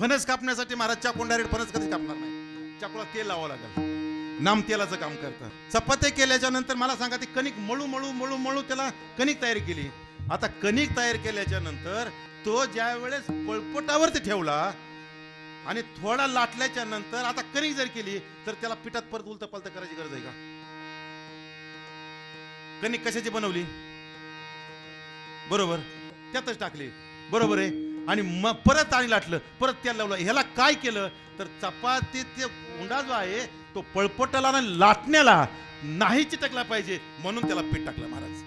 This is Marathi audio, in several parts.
फणस कापण्यासाठी महाराज चाकून डायरेक्ट फणस कधीच कापणार नाही, चाकूला तेल लावावं लागेल, नाम तेलाचं काम करतं. चपात्या केल्याच्या नंतर मला सांगा ती कणिक मळू मळू मळू मळू त्याला कणिक तयार केली. आता कणिक तयार केल्याच्या नंतर तो ज्या वेळेस पळपटावरती ठेवला आणि थोडा लाटल्याच्या नंतर आता कणिक जर केली तर त्याला पिठात परत उलट पालट करायची गरज आहे का? कणिक कशाची बनवली? बरोबर, त्यातच टाकली, बरोबर आहे. आणि मग परत आणि लाटलं, परत तेल लावलं. ह्याला काय केलं तर चपाती ते उंडा जो आहे तो पळपटाला आणि लाटण्याला नाही चिटकला पाहिजे म्हणून त्याला पीठ टाकलं महाराज.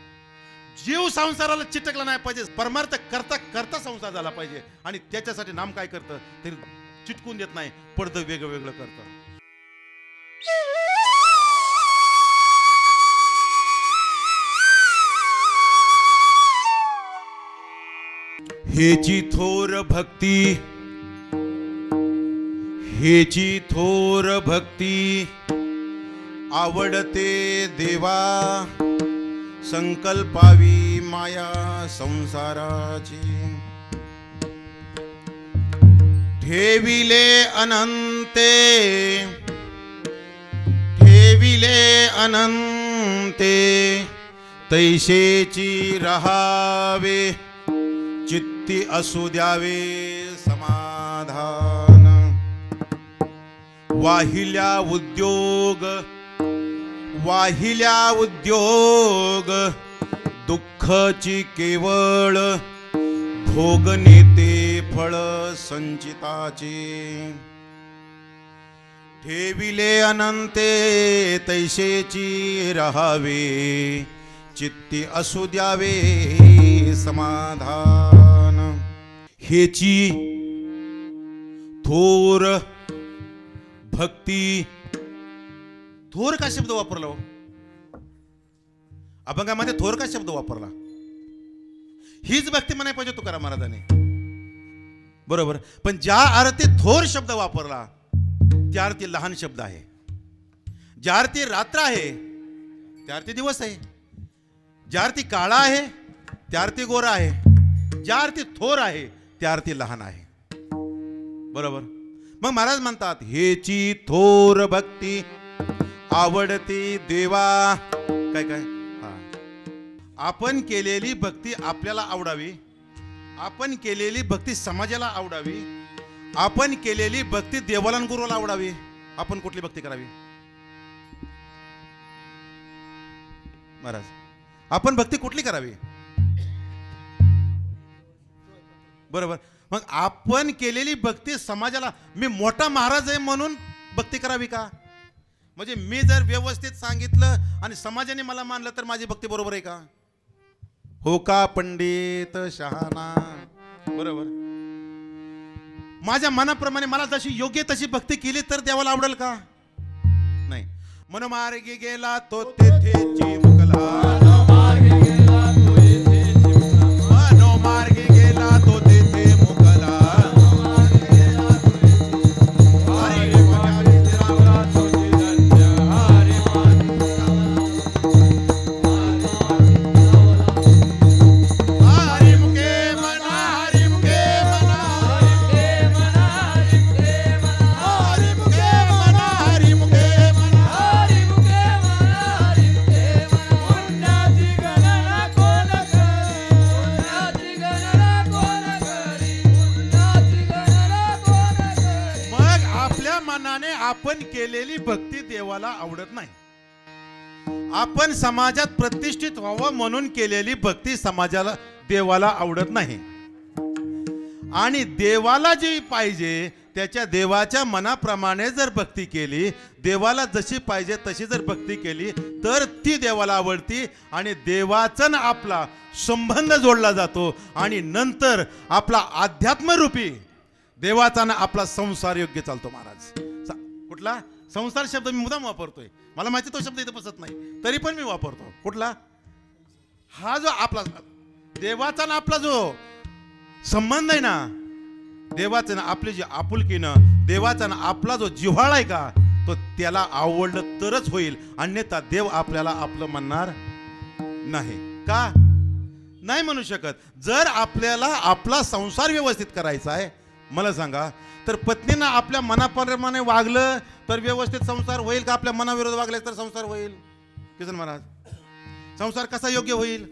जीव संसाराला चिटकला नाही पाहिजे, परमार्थ करता करता संसार झाला पाहिजे. आणि त्याच्यासाठी नाम काय करतं ते चिटकून देत नाही, पडदं वेगळं वेगळं करतं. हेची थोर भक्ती, हेची थोर भक्ती आवडते देवा, संकल्पावी माया संसाराची. ठेविले अनंते, ठेविले अनंते तैसेची रहावे, चित्ती असू द्यावे समाधान. वाहिल्या उद्योग, वाहिल्या उद्योग दुःखची केवळ भोग नेते फळ संचिताचे. ठेविले अनंते तैसेची रहावे, चित्ती असू द्यावे समाधान. हेची थोर भक्ती. थोर का शब्द वापरला हो? अभंगामध्ये थोर का शब्द वापरला? हीच भक्ती म्हणाय पाहिजे तुकाराम महाराजांनी, बरोबर. पण ज्या अर्थी थोर शब्द वापरला त्या अर्थी लहान शब्द आहे. ज्या अर्थी रात्र आहे त्या अर्थी दिवस आहे. ज्या अर्थी काळा आहे त्या अर्थी गोरा आहे. ज्या अर्थी थोर आहे त्या अर्थी लहान आहे, बरोबर. मग महाराज म्हणतात हेची थोर भक्ती आवडती देवा. काय काय? आपण केलेली भक्ती आपल्याला आवडावी, आपण केलेली भक्ती समाजाला आवडावी, आपण केलेली भक्ती देवाला आणि गुरुला आवडावी. आपण कुठली भक्ती करावी महाराज? आपण भक्ती कुठली करावी? बरोबर. मग आपण केलेली भक्ती समाजाला, मी मोठा महाराज आहे म्हणून भक्ती करावी का? म्हणजे मी जर व्यवस्थित सांगितलं आणि समाजाने मला मानलं तर माझी भक्ती बरोबर आहे का? हो का पंडित शहाणा? बरोबर. माझ्या मनाप्रमाणे मला जशी योग्य तशी भक्ती केली तर देवाला आवडेल का? नाही. मनमार्गी गेला तो तेथे चिमुकला, मनमार्गी गेला तो तेथे मुकला. आपण केलेली भक्ती देवाला आवडत नाही. आपण समाजात प्रतिष्ठित व्हावं म्हणून केलेली भक्ती समाजाला देवाला आवडत नाही. आणि देवाला जी पाहिजे त्याच्या देवाच्या मनाप्रमाणे जर भक्ती केली, देवाला जशी पाहिजे तशी जर भक्ती केली तर ती देवाला आवडती आणि देवाचा न आपला संबंध जोडला जातो आणि नंतर आपला अध्यात्मरूपी देवाचा ना आपला संसार योग्य चालतो महाराज. कुठला संसार शब्द मी मुद्दाम वापरतोय, मला माहिती तो शब्द इथे बसत नाही तरी पण मी वापरतो. कुठला? हा जो आपला देवाचा ना आपला जो संबंध आहे ना, देवाचं ना आपली जी आपुलकीनं, देवाचा ना आपला जो जिव्हाळा आहे का, तो त्याला आवडलं तरच होईल, अन्यथा देव आपल्याला आपलं म्हणणार नाही. का नाही म्हणू शकत? जर आपल्याला आपला संसार व्यवस्थित करायचा आहे, मला सांगा, तर पत्नीनं आपल्या मनाप्रमाणे वागलं तर व्यवस्थित संसार होईल का आपल्या मनाविरोध वागले तर संसार होईल? किसन महाराज, संसार कसा योग्य होईल?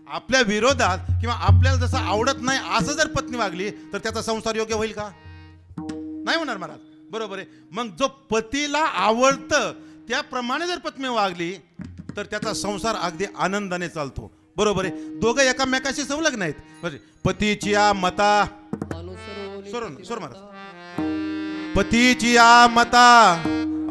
आपल्या विरोधात किंवा आपल्याला जसं आवडत नाही असं जर पत्नी वागली तर त्याचा संसार योग्य होईल का? नाही होणार महाराज, बरोबर आहे. मग जो पतीला आवडतं त्याप्रमाणे जर पत्नी वागली तर त्याचा संसार अगदी आनंदाने चालतो, बरोबर आहे. दोघं एकामेकाशी संलग्न आहेत. पतीची या मता सोर महाराज, पतीची या मता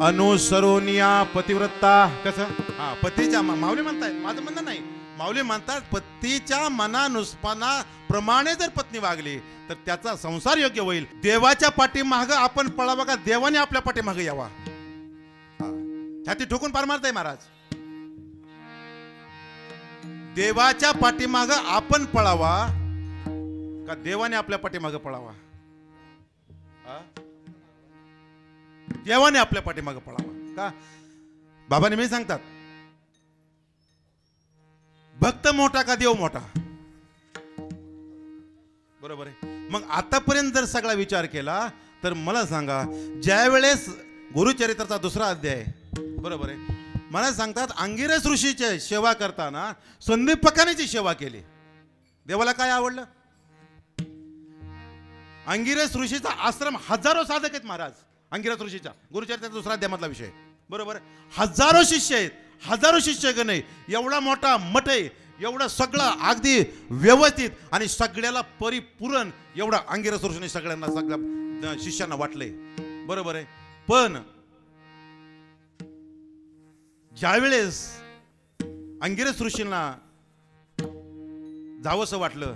अनुसरोनिया पतिव्रता. कसं? हा, पतीच्या माऊली म्हणतायत, माझं म्हणणं नाही, माऊली म्हणतात पतीच्या मनानुसाराप्रमाणे जर पत्नी वागली तर त्याचा संसार योग्य होईल. देवाच्या पाठीमाग आपण पळावा का देवाने आपल्या पाठीमाग यावा? छाती ठोकून पार मारताय महाराज. देवाच्या पाठीमाग आपण पळावा का देवाने आपल्या पाठीमाग पळावा? देवाने आपल्या पाठीमाग पळावा का? बाबा नेहमी सांगतात, भक्त मोठा का देव मोठा? बरोबर आहे. मग आतापर्यंत जर सगळा विचार केला तर मला सांगा, ज्या वेळेस गुरुचरित्राचा 2रा अध्याय, बरोबर आहे, मला सांगतात अंगिरस ऋषीची सेवा करताना संदीपकाने सेवा केली. देवाला काय आवडलं? अंगिरस ऋषीचा आश्रम हजारो साधक आहेत महाराज. अंगिरस ऋषीचा गुरुचरित्राचा 2रा अध्यायामधला विषय, बरोबर. हजारो शिष्य आहेत, हजारो शिष्यगण आहे, एवढा मोठा मठ आहे, एवढं सगळं अगदी व्यवस्थित आणि सगळ्याला परिपूर्ण एवढा अंगिरस ऋषीने सगळ्यांना सगळ्या शिष्यांना वाटलंय, बरोबर आहे. पण ज्यावेळेस अंगिरस ऋषींना जावंसं वाटलं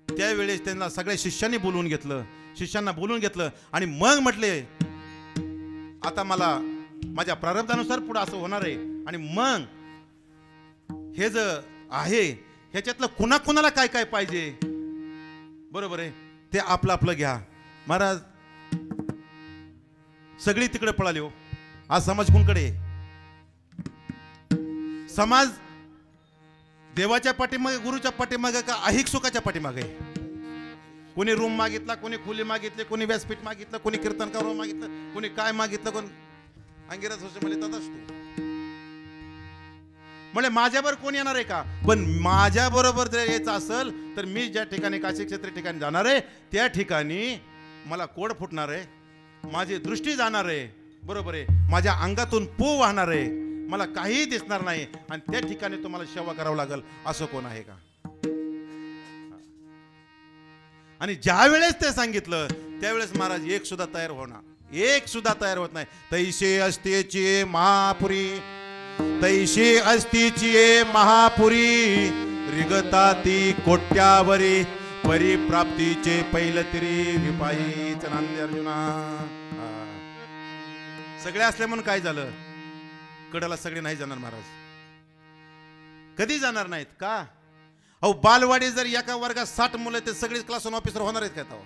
त्यावेळेस त्यांना सगळ्या शिष्यांनी बोलवून घेतलं, शिष्यांना बोलवून घेतलं आणि मग म्हटले आता मला माझ्या प्रारब्धानुसार पुढे असं होणार आहे आणि मग हे जे आहे ह्याच्यातलं कुणाकुणाला काय काय पाहिजे, बरोबर आहे, ते आपलं आपलं घ्या. महाराज सगळी तिकडे पळाली हो. आज समाज कोणकडे? समाज देवाच्या पाठीमागे, गुरुच्या पाठीमागे का अहिक सुखाच्या पाठीमागे? कोणी रूम मागितला, कोणी खोली मागितली, कोणी व्यासपीठ मागितलं, कोणी कीर्तनकार मागितलं, कोणी काय मागितलं, कोण अंगिरस ऋषी म्हणे तसाच तू म्हणजे माझ्याबरोबर कोण येणार आहे का? पण माझ्या बरोबर जर यायचं असेल तर मी ज्या ठिकाणी काशी क्षेत्र ठिकाणी जाणार आहे त्या ठिकाणी मला कोड फुटणार आहे, माझी दृष्टी जाणार आहे, बरोबर आहे, माझ्या अंगातून पू वाहणार आहे, मला काहीही दिसणार नाही आणि त्या ठिकाणी तुम्हाला सेवा करावं लागेल असं कोण आहे का? आणि ज्या वेळेस ते सांगितलं त्यावेळेस महाराज एक सुद्धा तयार होणार, एक सुद्धा तयार होत नाही. तैसे असतेची महापुरी, तैसे असतीची महापुरी, रिगता ती कोट्यावरी, परिप्राप्तीचे पैलतिरी विपाईच नांदे अर्जुना. सगळे असले म्हणून काय झालं? कडाला सगळे नाही जाणार महाराज, कधी जाणार नाहीत का? अहो बालवाडी जर एका वर्गात 60 मुलं ते सगळे क्लास 1 ऑफिसर होणार आहेत का?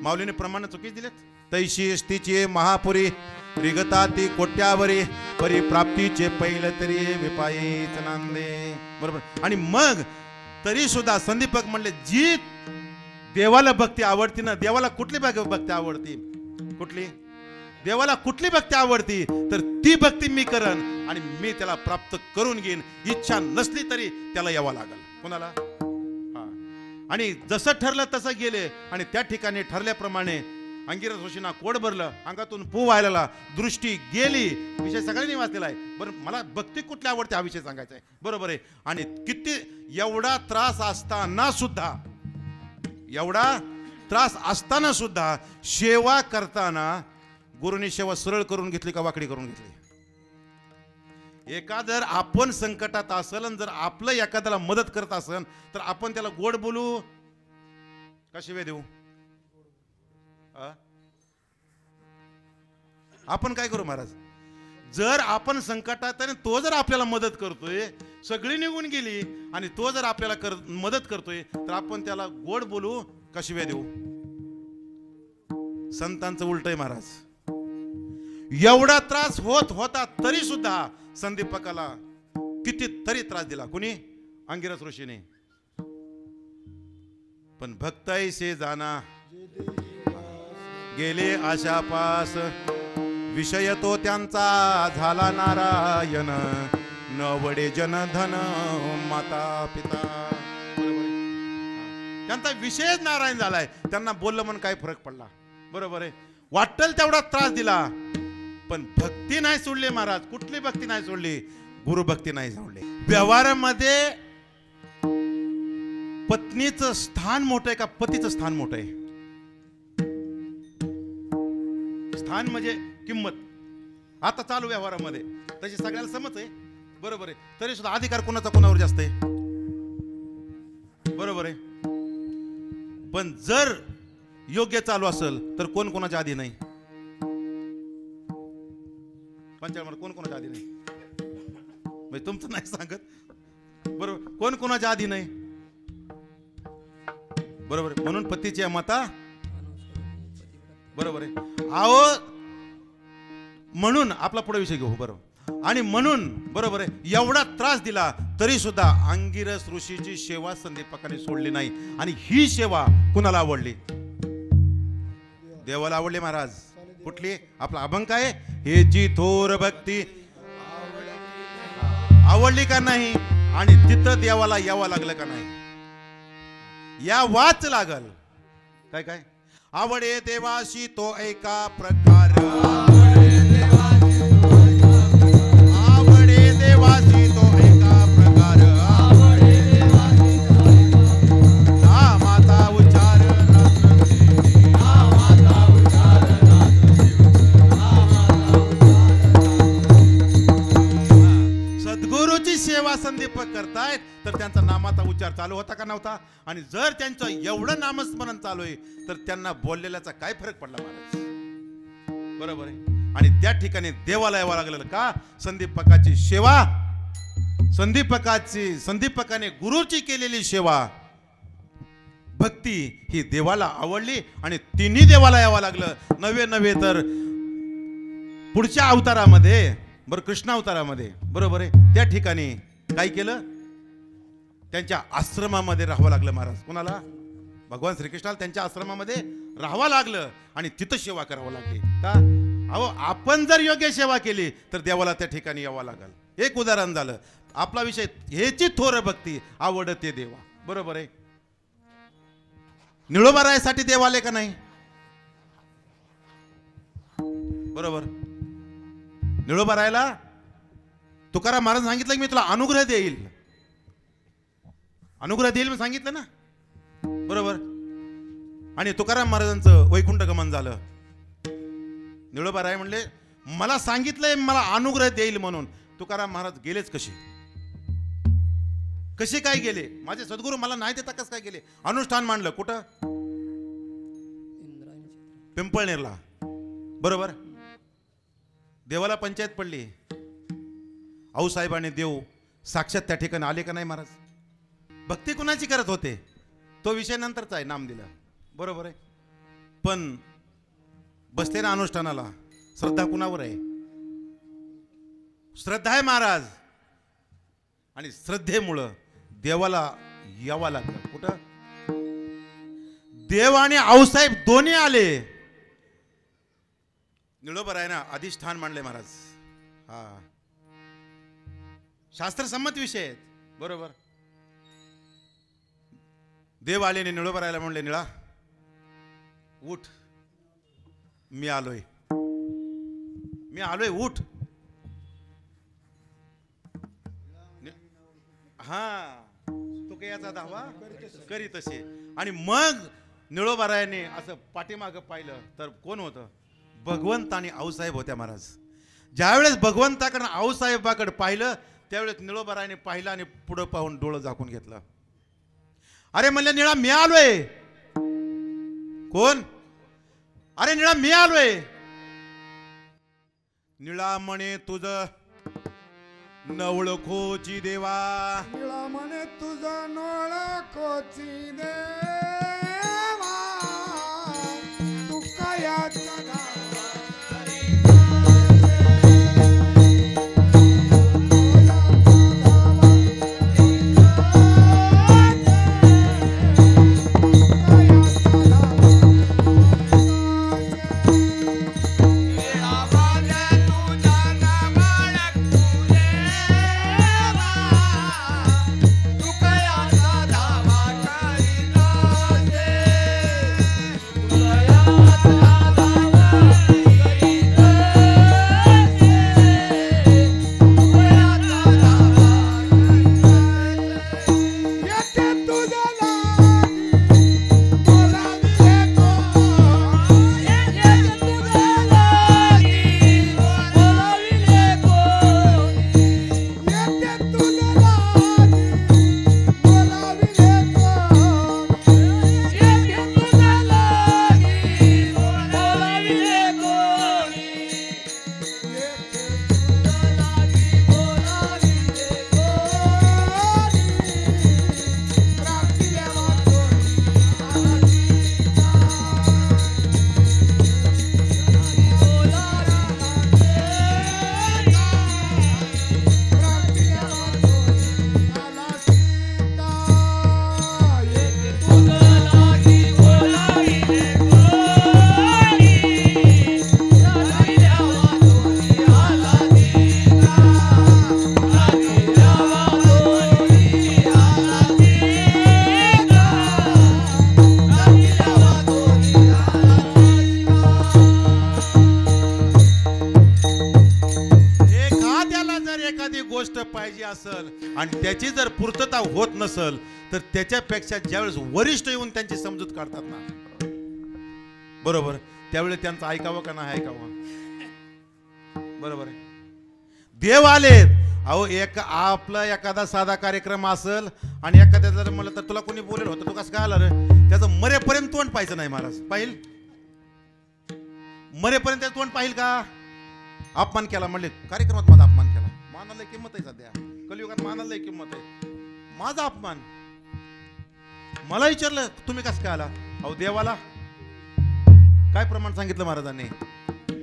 माऊलीने प्रमाण चुकीच दिलेत. तैशी असतीची महापुरी, रिगता ती कोट्यावरी, परिप्राप्तीचे पैलतिरी विपाईच नांदे, बरोबर. आणि मग तरी सुद्धा संदीपक म्हणले जी देवाला भक्ती आवडती ना, देवाला कुठली भक्ती आवडती? कुठली? देवाला कुठली भक्ती आवडती तर ती भक्ती मी करन आणि मी त्याला प्राप्त करून घेईन. इच्छा नसली तरी त्याला यावं लागल. कोणाला? आणि जसं ठरलं तसं गेले आणि त्या ठिकाणी ठरल्याप्रमाणे अंगिरस ऋषींना कोड भरलं, अंगातून पू व्हायला, दृष्टी गेली. विषय सगळ्यांनी वाचलेला आहे. बरं, मला भक्ती कुठली आवडते हा विषय सांगायचा आहे, बरोबर आहे. आणि किती एवढा त्रास असताना सुद्धा, एवढा त्रास असताना सुद्धा सेवा करताना गुरुनी सेवा सरळ करून घेतली का वाकडी करून घेतली? एखादं आपण संकटात असेल आणि जर आपलं एखाद्याला मदत करत असेल तर आपण त्याला गोड बोलू का शिव्या देऊ? आपण काय करू महाराज? जर आपण संकटात आहे तो जर आपल्याला मदत करतोय, सगळी निघून गेली आणि तो जर आपल्याला मदत करतोय तर आपण त्याला गोड बोलू का शिव्या देऊ? संतांचं उलट आहे महाराज. एवढा त्रास होत होता तरी सुद्धा संदीपकाला किती तरी त्रास दिला. कुणी? अंगिरस ऋषीने. पण भक्त ऐसे जाना गेले आशा पास, विषय तो त्यांचा झाला नारायण, न वडे जनधन माता पिता. त्यांचा विषयच नारायण झालाय. त्यांना बोललं म्हणून काय फरक पडला? बरोबर आहे. वाटल तेवढा त्रास दिला, पण भक्ती नाही सोडली महाराज. कुठली भक्ती नाही सोडली? गुरुभक्ती नाही सोडली. व्यवहारामध्ये पत्नीचं स्थान मोठं आहे का पतीचं स्थान मोठं आहे? स्थान म्हणजे किंमत. आता चालू व्यवहारामध्ये तशी सगळ्याला समज आहे. बरोबर आहे. तरी सुद्धा अधिकार कोणाचा कोणावर जास्त आहे? बरोबर आहे. पण जर योग्य चालू असेल तर कोण कोणाच्या आधी नाही? पंचायत कोण कोणाच्या आधी नाही? म्हणजे तुमचं नाही सांगत. बरोबर. कोण कोणाच्या आधी नाही? बरोबर. म्हणून पतीची माता. बरोबर आहे. आओ म्हणून आपला पुढे विषय घेऊ. बरोबर. आणि म्हणून बरोबर आहे, एवढा त्रास दिला तरी सुद्धा अंगिरस ऋषीची सेवा संदीपकाने सोडली नाही. आणि ही सेवा कुणाला आवडली? देवाला आवडली महाराज. कुठली? आपला अभंग आहे, हे जी थोर भक्ती आवडली का नाही? आणि तिथं देवाला यावं लागलं का नाही? या वाच लागल. काय काय? आवडे देवाशी तो एका प्रकार, आवडे देवाशी तो एका प्रकार, नामाचा उच्चार सद्गुरूची सेवा संदीपक करतायत तर त्यांचा नामाचा उच्चार चालू होता का नव्हता? आणि जर त्यांचं एवढं नामस्मरण चालू आहे तर त्यांना बोललेल्याचा काय फरक पडला महाराज? बरोबर आहे. आणि त्या ठिकाणी देवाला यावं लागलं का? संदीपकाची सेवा, संदीपकाने गुरुची केलेली सेवा भक्ती ही देवाला आवडली आणि तिन्ही देवाला यावं लागलं. नव्हे तर पुढच्या अवतारामध्ये, बरं कृष्ण अवतारामध्ये, बरोबर आहे, त्या ठिकाणी काय केलं? त्यांच्या आश्रमामध्ये राहावं लागलं महाराज. कोणाला? भगवान श्रीकृष्णाला त्यांच्या आश्रमामध्ये राहावं लागलं आणि तिथं सेवा करावं लागली. का? अहो आपण जर योग्य सेवा केली तर देवाला त्या ठिकाणी यावं लागल. एक उदाहरण झालं. आपला विषय हेची थोर भक्ती आवडते देवा. बरोबर आहे. निळोबारायासाठी देव आले का नाही? बरोबर. निळोबारायाला तुकाराम महाराज सांगितलं की मी तुला अनुग्रह देईल. अनुग्रह देईल मी सांगितलं ना. बरोबर. आणि तुकाराम महाराजांचं वैकुंठ गमन झालं. निळोबाराय म्हणले मला सांगितलंय मला अनुग्रह देईल म्हणून. तुकाराम महाराज गेलेच कसे? कसे काय गेले? माझे सद्गुरू मला नाही देता कसं काय गेले? अनुष्ठान मांडलं. कुठं? पिंपळनेरला. बरोबर. देवाला पंचायत पडली. आऊसाहेबांनी देव साक्षात त्या ठिकाणी आले का नाही महाराज? भक्ती कुणाची करत होते तो विषय नंतरचा आहे. नाम दिलं. बरोबर आहे. पण बसले ना अनुष्ठानाला, श्रद्धा कुणावर आहे? श्रद्धा आहे महाराज. आणि श्रद्धेमुळं देवाला यावं लागलं. कुठं? देव आणि आऊसाहेब दोन्ही आले. निळोबारायाने अधिष्ठान मांडले महाराज. हा शास्त्रसंमत विषय आहेत. बरोबर. देव आले निळोबारायाला म्हणले निळा उठ, मी आलोय, उठ. हा तो काही याचा दावा करी तसे. आणि मग निळोबारायाने असं पाठीमागं पाहिलं तर कोण होतं? भगवंत आणि आऊसाहेब होत्या महाराज. ज्यावेळेस भगवंताकडे आऊसाहेबाकडे पाहिलं त्यावेळेस निळोबारायाने पाहिलं आणि पुढं पाहून डोळं झाकून घेतलं. अरे म्हणले निळा मी आलोय. कोण? अरे निळा मी आलोय. निळा म्हणे तुझं नवळखोची देवा, निळा म्हणे तुझं नवळखोची देवा, तू कायाचा असेल आणि त्याची जर पूर्तता होत नसेल तर त्याच्यापेक्षा ज्यावेळेस वरिष्ठ येऊन त्यांची समजूत काढतात ना, बरोबर, त्यावेळेस त्यांचं ऐकावं का नाही ऐकावं? बरोबर आहे. देव आलेत. अहो एक आपला एखादा साधा कार्यक्रम असेल आणि एखाद्या जर म्हणलं तर तुला कोणी बोलेल होतं, तू कसं काय आला रे, त्याचं मरेपर्यंत तोंड पाहायचं नाही महाराज. पाहिल मरेपर्यंत त्याचं तोंड पाहिल का? अपमान केला म्हणले कार्यक्रमात, माझा अपमान केला. मानाला किंमत आहे सध्या कलियुगात, मानाला किंमत आहे. माझा अपमान, मला विचारलं तुम्ही कसं काय आला? अहो देवाला काय प्रमाण सांगितलं महाराजांनी?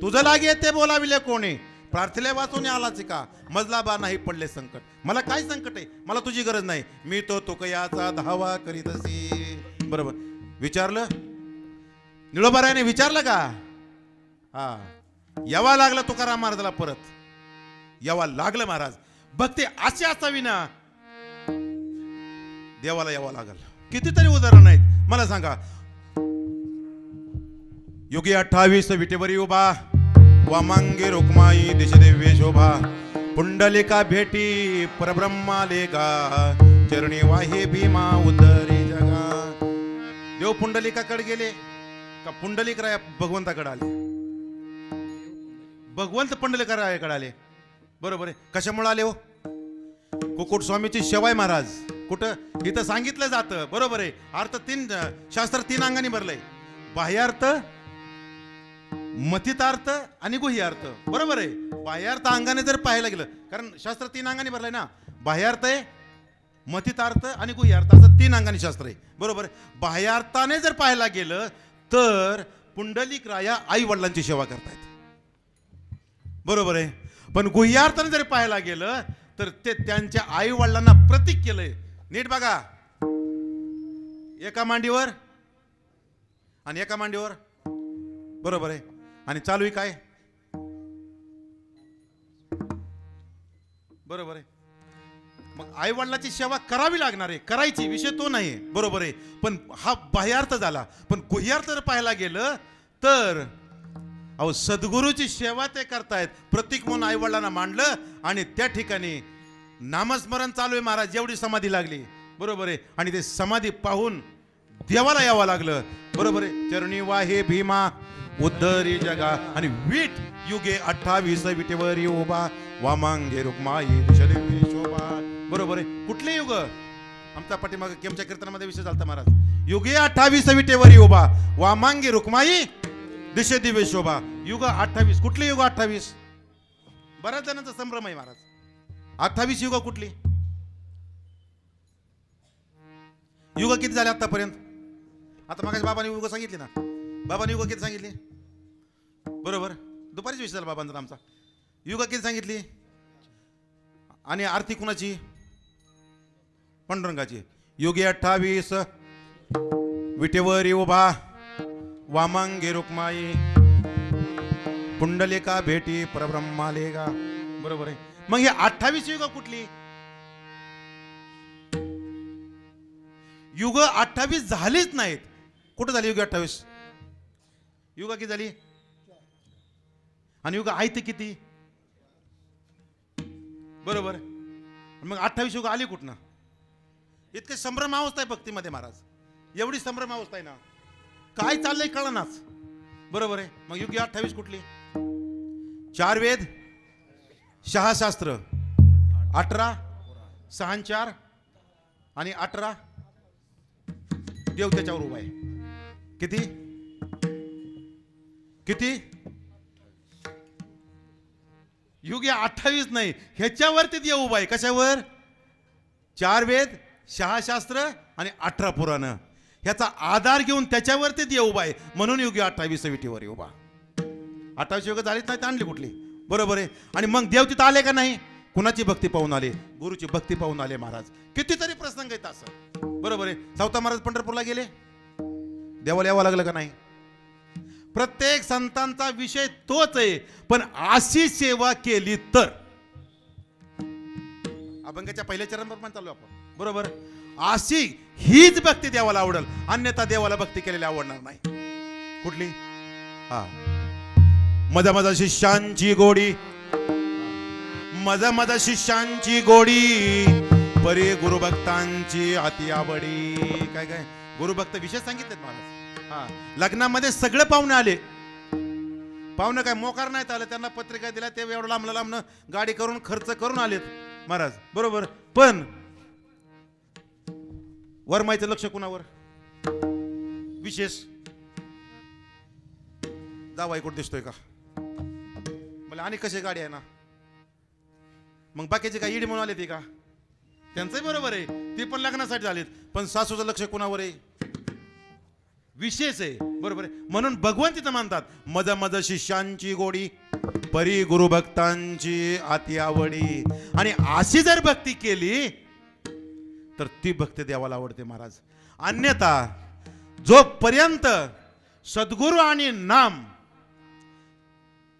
तुझं लागे ते बोलाविले कोणी, प्रार्थले वाचून आलाच का, मजला बा नाही पडले संकट. मला काय संकट आहे? मला तुझी गरज नाही, मी तो तुकयाचा धावा करीत असे. बरोबर विचारलं, निळोबारायाने विचारलं का? हा, यावा लागलं तुकाराम महाराजाला, परत यावा लागलं महाराज. भक्ती अशी असावी ना, देवाला यावं लागल. कितीतरी उदाहरण आहेत, मला सांगा. युगी 28 विटेवरी उभा, वामांगे रुक्माई दिशदिव्य शोभा, पुंडलिका भेटी परब्रह्माले गा, चरणी वाहे भीमा उदरी जगा. देव पुंडलिकाकडे गेले का पुंडलिक राय भगवंताकडे आले? भगवंत पुंडलिकाकडे आले. बरोबर आहे. कशामुळे आले हो? कुकुट स्वामीची सेवा आहे महाराज. कुठं? इथं सांगितलं जातं. बरोबर आहे. अर्थ तीन, शास्त्र तीन अंगाने भरलंय. बाह्यार्थ, मथितार्थ आणि गुह्यार्थ. बरोबर आहे. बाह्यार्थ अंगाने जर पाहायला गेलं, कारण शास्त्र तीन अंगाने भरलंय ना, बाह्यार्थ आहे, मथितार्थ आणि गुह्यार्थ असं तीन अंगाने शास्त्र आहे. बरोबर आहे. बाह्यार्थाने जर पाहायला गेलं तर पुंडलिक राया आई वडिलांची सेवा करतायत. बरोबर आहे. पण गुह्यार्थाने जर पाहायला गेलं तर ते त्यांच्या आई वडिलांना प्रतीक केलंय. नीट बघा, एका मांडीवर आणि एका मांडीवर. बरोबर आहे. आणि चालू आहे काय? बरोबर आहे. मग आई वडिलांची सेवा करावी लागणार आहे, करायची, विषय तो नाही. बरोबर आहे. पण हा बाह्यार्थ झाला. पण गुह्यार्थ जर पाहायला गेलं तर अहो सद्गुरूची सेवा ते करतायत. प्रतीक म्हणून आई वडिलांना मांडलं आणि त्या ठिकाणी नामस्मरण चालू आहे महाराज, जेवढी समाधी लागली. बरोबर आहे. आणि ते समाधी पाहून देवाला यावं लागलं. बरोबर आहे. चरणी वाहे भीमा उद्धरी जगा, आणि वीट युगे 28 विटेवरी उभा, वामांगे रुक्माई दिशदिव्य शोभा. बरोबर आहे. कुठले युग? आमचा पाठीमाग केमच्या कीर्तनामध्ये विषय झालता महाराज. युगे 28 विटेवरी उभा, वामांगे रुक्माई दिशदिव्य शोभा. युग 28. कुठले युग 28? बऱ्याच जणांचा संभ्रम आहे महाराज. 28 युग कुठली? युग किती झाले आतापर्यंत? आता मग बाबांनी युग सांगितले ना. बाबांनी युग किती सांगितली? बरोबर, दुपारीच विषय झाला बाबांचा आमचा. युग किती सांगितली? आणि आरती कुणाची? पांडुरंगाची. युगे 28 विटेवरी उभा, वामांगे रुक्माई पुंडलिका भेटी परब्रह्माले गा. बरोबर आहे. मग हे 28 युग कुठली? युग 28 झालीच नाहीत. कुठं झाली युग 28? युग किती झाली? आणि युग आहे ते किती? बरोबर. मग 28 युग आली कुठनं? इतके संभ्रम अवस्था आहे भक्तीमध्ये महाराज. एवढी संभ्रम अवस्था आहे ना, काय चाललंय कळनाच. बरोबर आहे. मग युग 28 कुठली? 4 वेद, 6 शास्त्र, 18 6 4 आणि 18 देव त्याच्यावर उभा आहे. किती किती? युग 28 नाही, ह्याच्यावरती देव उभा आहे. कशावर? 4 वेद, 6 शास्त्र आणि 18 पुराण. ह्याचा आधार घेऊन त्याच्यावरती देव उभा आहे. म्हणून युग 28 विटीवर उभा. 28 युग झालीच नाही, आणली कुठली? बरोबर आहे. आणि मग देव तिथं आले का नाही? कुणाची भक्ती पाहून आले? गुरुची भक्ती पाहून आले महाराज. कितीतरी प्रसंग आहेत असं. बरोबर आहे. सावता महाराज पंढरपूरला गेले, देवाला यावं लागलं का नाही? प्रत्येक संतांचा विषय तोच आहे. पण अशी सेवा केली तर, अभंगाच्या पहिल्या चरणावर चालू आपण. बरोबर. अशी हीच भक्ती देवाला आवडेल, अन्यथा देवाला भक्ती केलेली आवडणार नाही. कुठली? हा, मजा मजा शिष्यांची गोडी, मज मज शिष्यांची गोडी, परी गुरुभक्तांची अति आवडी. काय काय गुरुभक्त विषय सांगितलेत महाराज. हा, लग्नामध्ये सगळे पाहुणे आले. पाहुणे काय मोकार नाहीत आले, त्यांना पत्रिका दिल्या, ते एवढं लांबनं गाडी करून खर्च करून आलेत महाराज, बरोबर. पण वरमाईचं लक्ष कुणावर? विशेष जावाई कुठं दिसतोय का मला, आणि कशी गाडी आहे ना. मग बाकीचे काय इडी म्हणून आले ते का? त्यांचंही बरोबर आहे, ती पण लग्नासाठी आलीत, पण सासूचं लक्ष कुणावर आहे? विशेष आहे, बरोबर आहे. म्हणून भगवान तिथं मानतात मज मज शिष्यांची गोडी, परी गुरुभक्तांची अति आवडी. आणि अशी जर भक्ती केली तर ती भक्ती देवाला आवडते महाराज. अन्यथा जोपर्यंत सद्गुरू आणि नाम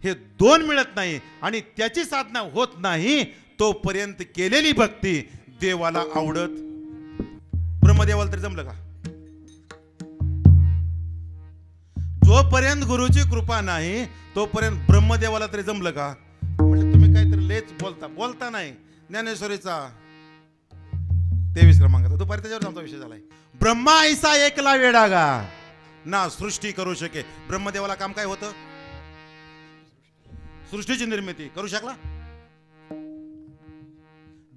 हे दोन मिळत नाही आणि त्याची साधना होत नाही, तोपर्यंत केलेली भक्ती देवाला आवडत. ब्रह्मदेवाला तरी जमलं का? जोपर्यंत गुरुची कृपा नाही तोपर्यंत ब्रह्मदेवाला तरी जमलं का? म्हणजे तुम्ही काहीतरी लेच बोलता नाही. ज्ञानेश्वरीचा 23 क्रमांकाचा दुपारी त्याच्यावर आमचा विषय झालाय. ब्रह्मा ऐसा एकला वेडागा ना सृष्टी करू शके. ब्रह्मदेवाला काम काय होतं? सृष्टीची निर्मिती करू शकला?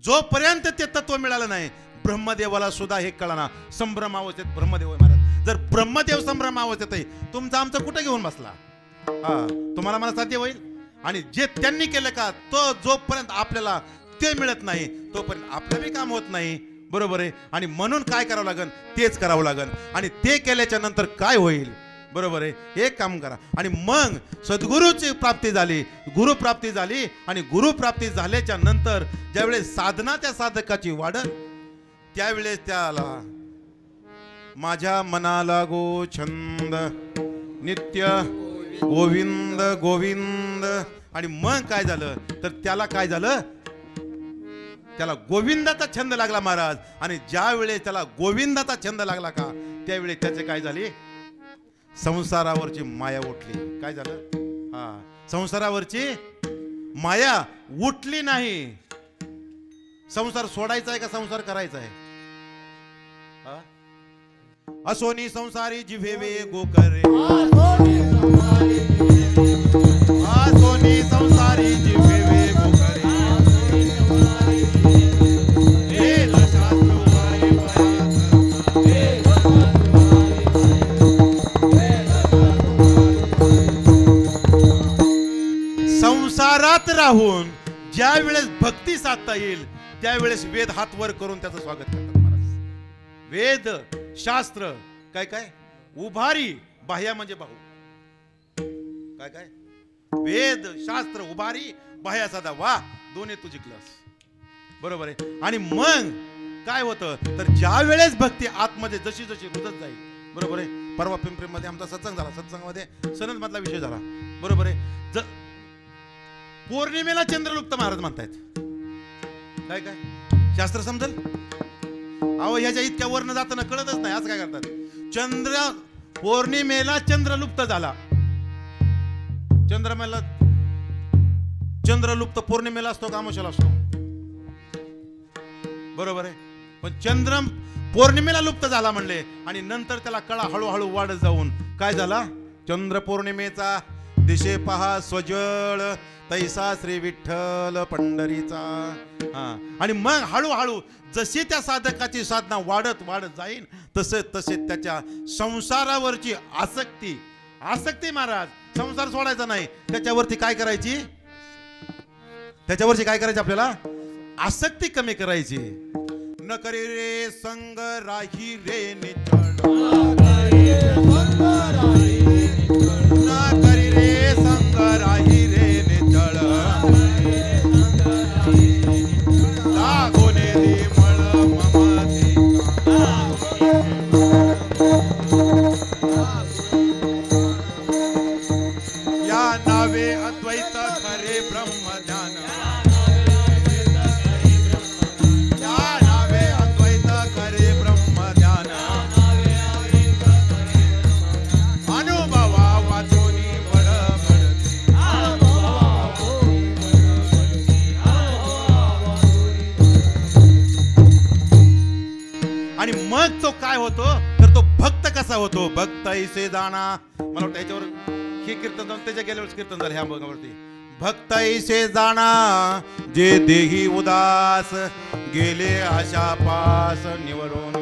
जोपर्यंत ते तत्व मिळालं नाही ब्रह्मदेवाला सुद्धा हे कळना. संभ्रम अवस्थेत ब्रह्मदेव महाराज. जर ब्रह्मदेव संभ्रम अवस्थेत आहे, तुमचं आमचं कुठं घेऊन बसला? हा, तुम्हाला मला साध्य होईल? आणि जे त्यांनी केलं का, तो जोपर्यंत आपल्याला ते मिळत नाही तोपर्यंत आपलं बी काम होत नाही, बरोबर आहे. आणि म्हणून काय करावं लागेल? तेच करावं लागेल. आणि ते केल्याच्या नंतर काय होईल? बरोबर आहे, एक काम करा. आणि मग सद्गुरूची प्राप्ती झाली, गुरुप्राप्ती झाली. आणि गुरुप्राप्ती झाल्याच्या नंतर ज्यावेळेस साधना त्या साधकाची वाढत, त्यावेळेस त्याला माझ्या मनाला गो छंद नित्य गोविंद गोविंद. आणि मग काय झालं तर त्याला काय झालं? त्याला गोविंदाचा छंद लागला महाराज. आणि ज्या वेळेस त्याला गोविंदाचा छंद लागला का, त्यावेळेस त्याचे काय झाले? संसारावरची माया उठली. काय झालं? हा, संसारावरची माया उठली नाही. संसार सोडायचा आहे का संसार करायचा आहे? असोनी संसारी जिव्हे वेगो करे, असोनी संसारी जिव्हे वेगो करे. संसारात राहून ज्या वेळेस भक्ती साधता येईल त्यावेळेस वेद हात वर करून त्याचं स्वागत करतात महाराज. वेद शास्त्र काय काय उभारी, बाह्या म्हणजे बाहू. काय काय वेद शास्त्र उभारी, बाह्या साधा. वा, दोन्ही तू जिंकलास, बरोबर आहे. आणि मग काय होतं तर ज्या वेळेस भक्ती आतमध्ये जशी जशी रुजत जाईल, बरोबर आहे. परवा पिंपरीमध्ये आमचा सत्संग झाला, सत्संगामध्ये सनद मधला विषय झाला, बरोबर आहे. पौर्णिमेला चंद्रलुप्त महाराज म्हणतायत. काय काय शास्त्र समजल? अहो ह्याच्या इतक्या वर्ण जाताना कळतच नाही. आज काय करतात? पौर्णिमेला चंद्रलुप्त झाला. चंद्रलुप्त पौर्णिमेला असतो का अमावस्येला असतो? बरोबर आहे. पण चंद्र पौर्णिमेला लुप्त झाला म्हणले आणि नंतर त्याला कळा हळूहळू वाढत जाऊन काय झाला? चंद्र पौर्णिमेचा दिशे पहा स्वजळ तैसा श्री विठ्ठल पंढरीचा. आणि मग हळूहळू जशी त्या साधकाची साधना वाढत वाढत जाईल तसे तसे त्याच्या संसारावरची आसक्ती महाराज. संसार सोडायचा नाही, त्याच्यावरती काय करायची? त्याच्यावरची काय करायची? आपल्याला आसक्ती कमी करायची. न करी रे संग राही रे निचळ, न करी रे संग राही रे निचळ, लागोने दी मळ ममती. या नावे अद्वैत खरे ब्रह्मज्ञान, होतो तर तो भक्त कसा होतो. भक्त ऐसे जाणा, मला वाटतं याच्यावर हे कीर्तन जाऊन त्याच्या गेल्यावर कीर्तन झालं ह्या भागावरती. भक्त ऐसे जाणा जे देही उदास, गेले आशा पास निवडून,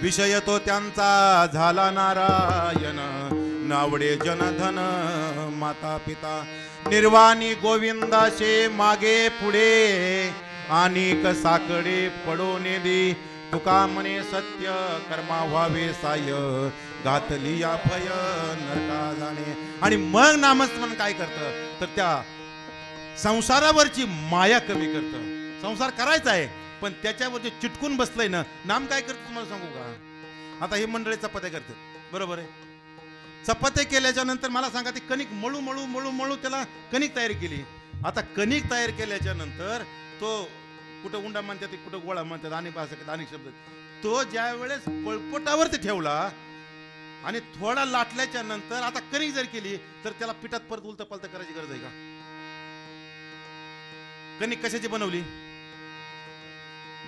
विषय तो त्यांचा झाला नारायण, नावडे जनधन माता पिता, निर्वाणी गोविंदाशे मागे पुढे, अनेक साकडे पडो नेदी, तुका म्हणे सत्य कर्मा व्हावे साय, घातली या भय नरका जाणे. आणि मग नामस्मरण काय करतं तर त्या संसारावरची माया कमी करतं. संसार करायचा आहे पण त्याच्यावर जे चिटकून बसलंय ना, नाम काय करतं तुम्हाला सांगू का. आता हे मंडळी चपात्या करतात बरोबर आहे. चपात्या केल्याच्या नंतर मला सांगा ती कणिक मळू मळू मळू मळू त्याला कणिक तयार केली. आता कणिक तयार केल्याच्या नंतर तो कुठं उंडा म्हणतात कुठं गोळा म्हणतात आणि भाषेत अनेक शब्द, तो ज्या वेळेस पळपोटावरती ठेवला आणि थोडा लाटल्याच्या नंतर आता कणिक जर केली तर त्याला पिठात परत उलट पलट करायची गरज आहे का. कणिक कशाची बनवली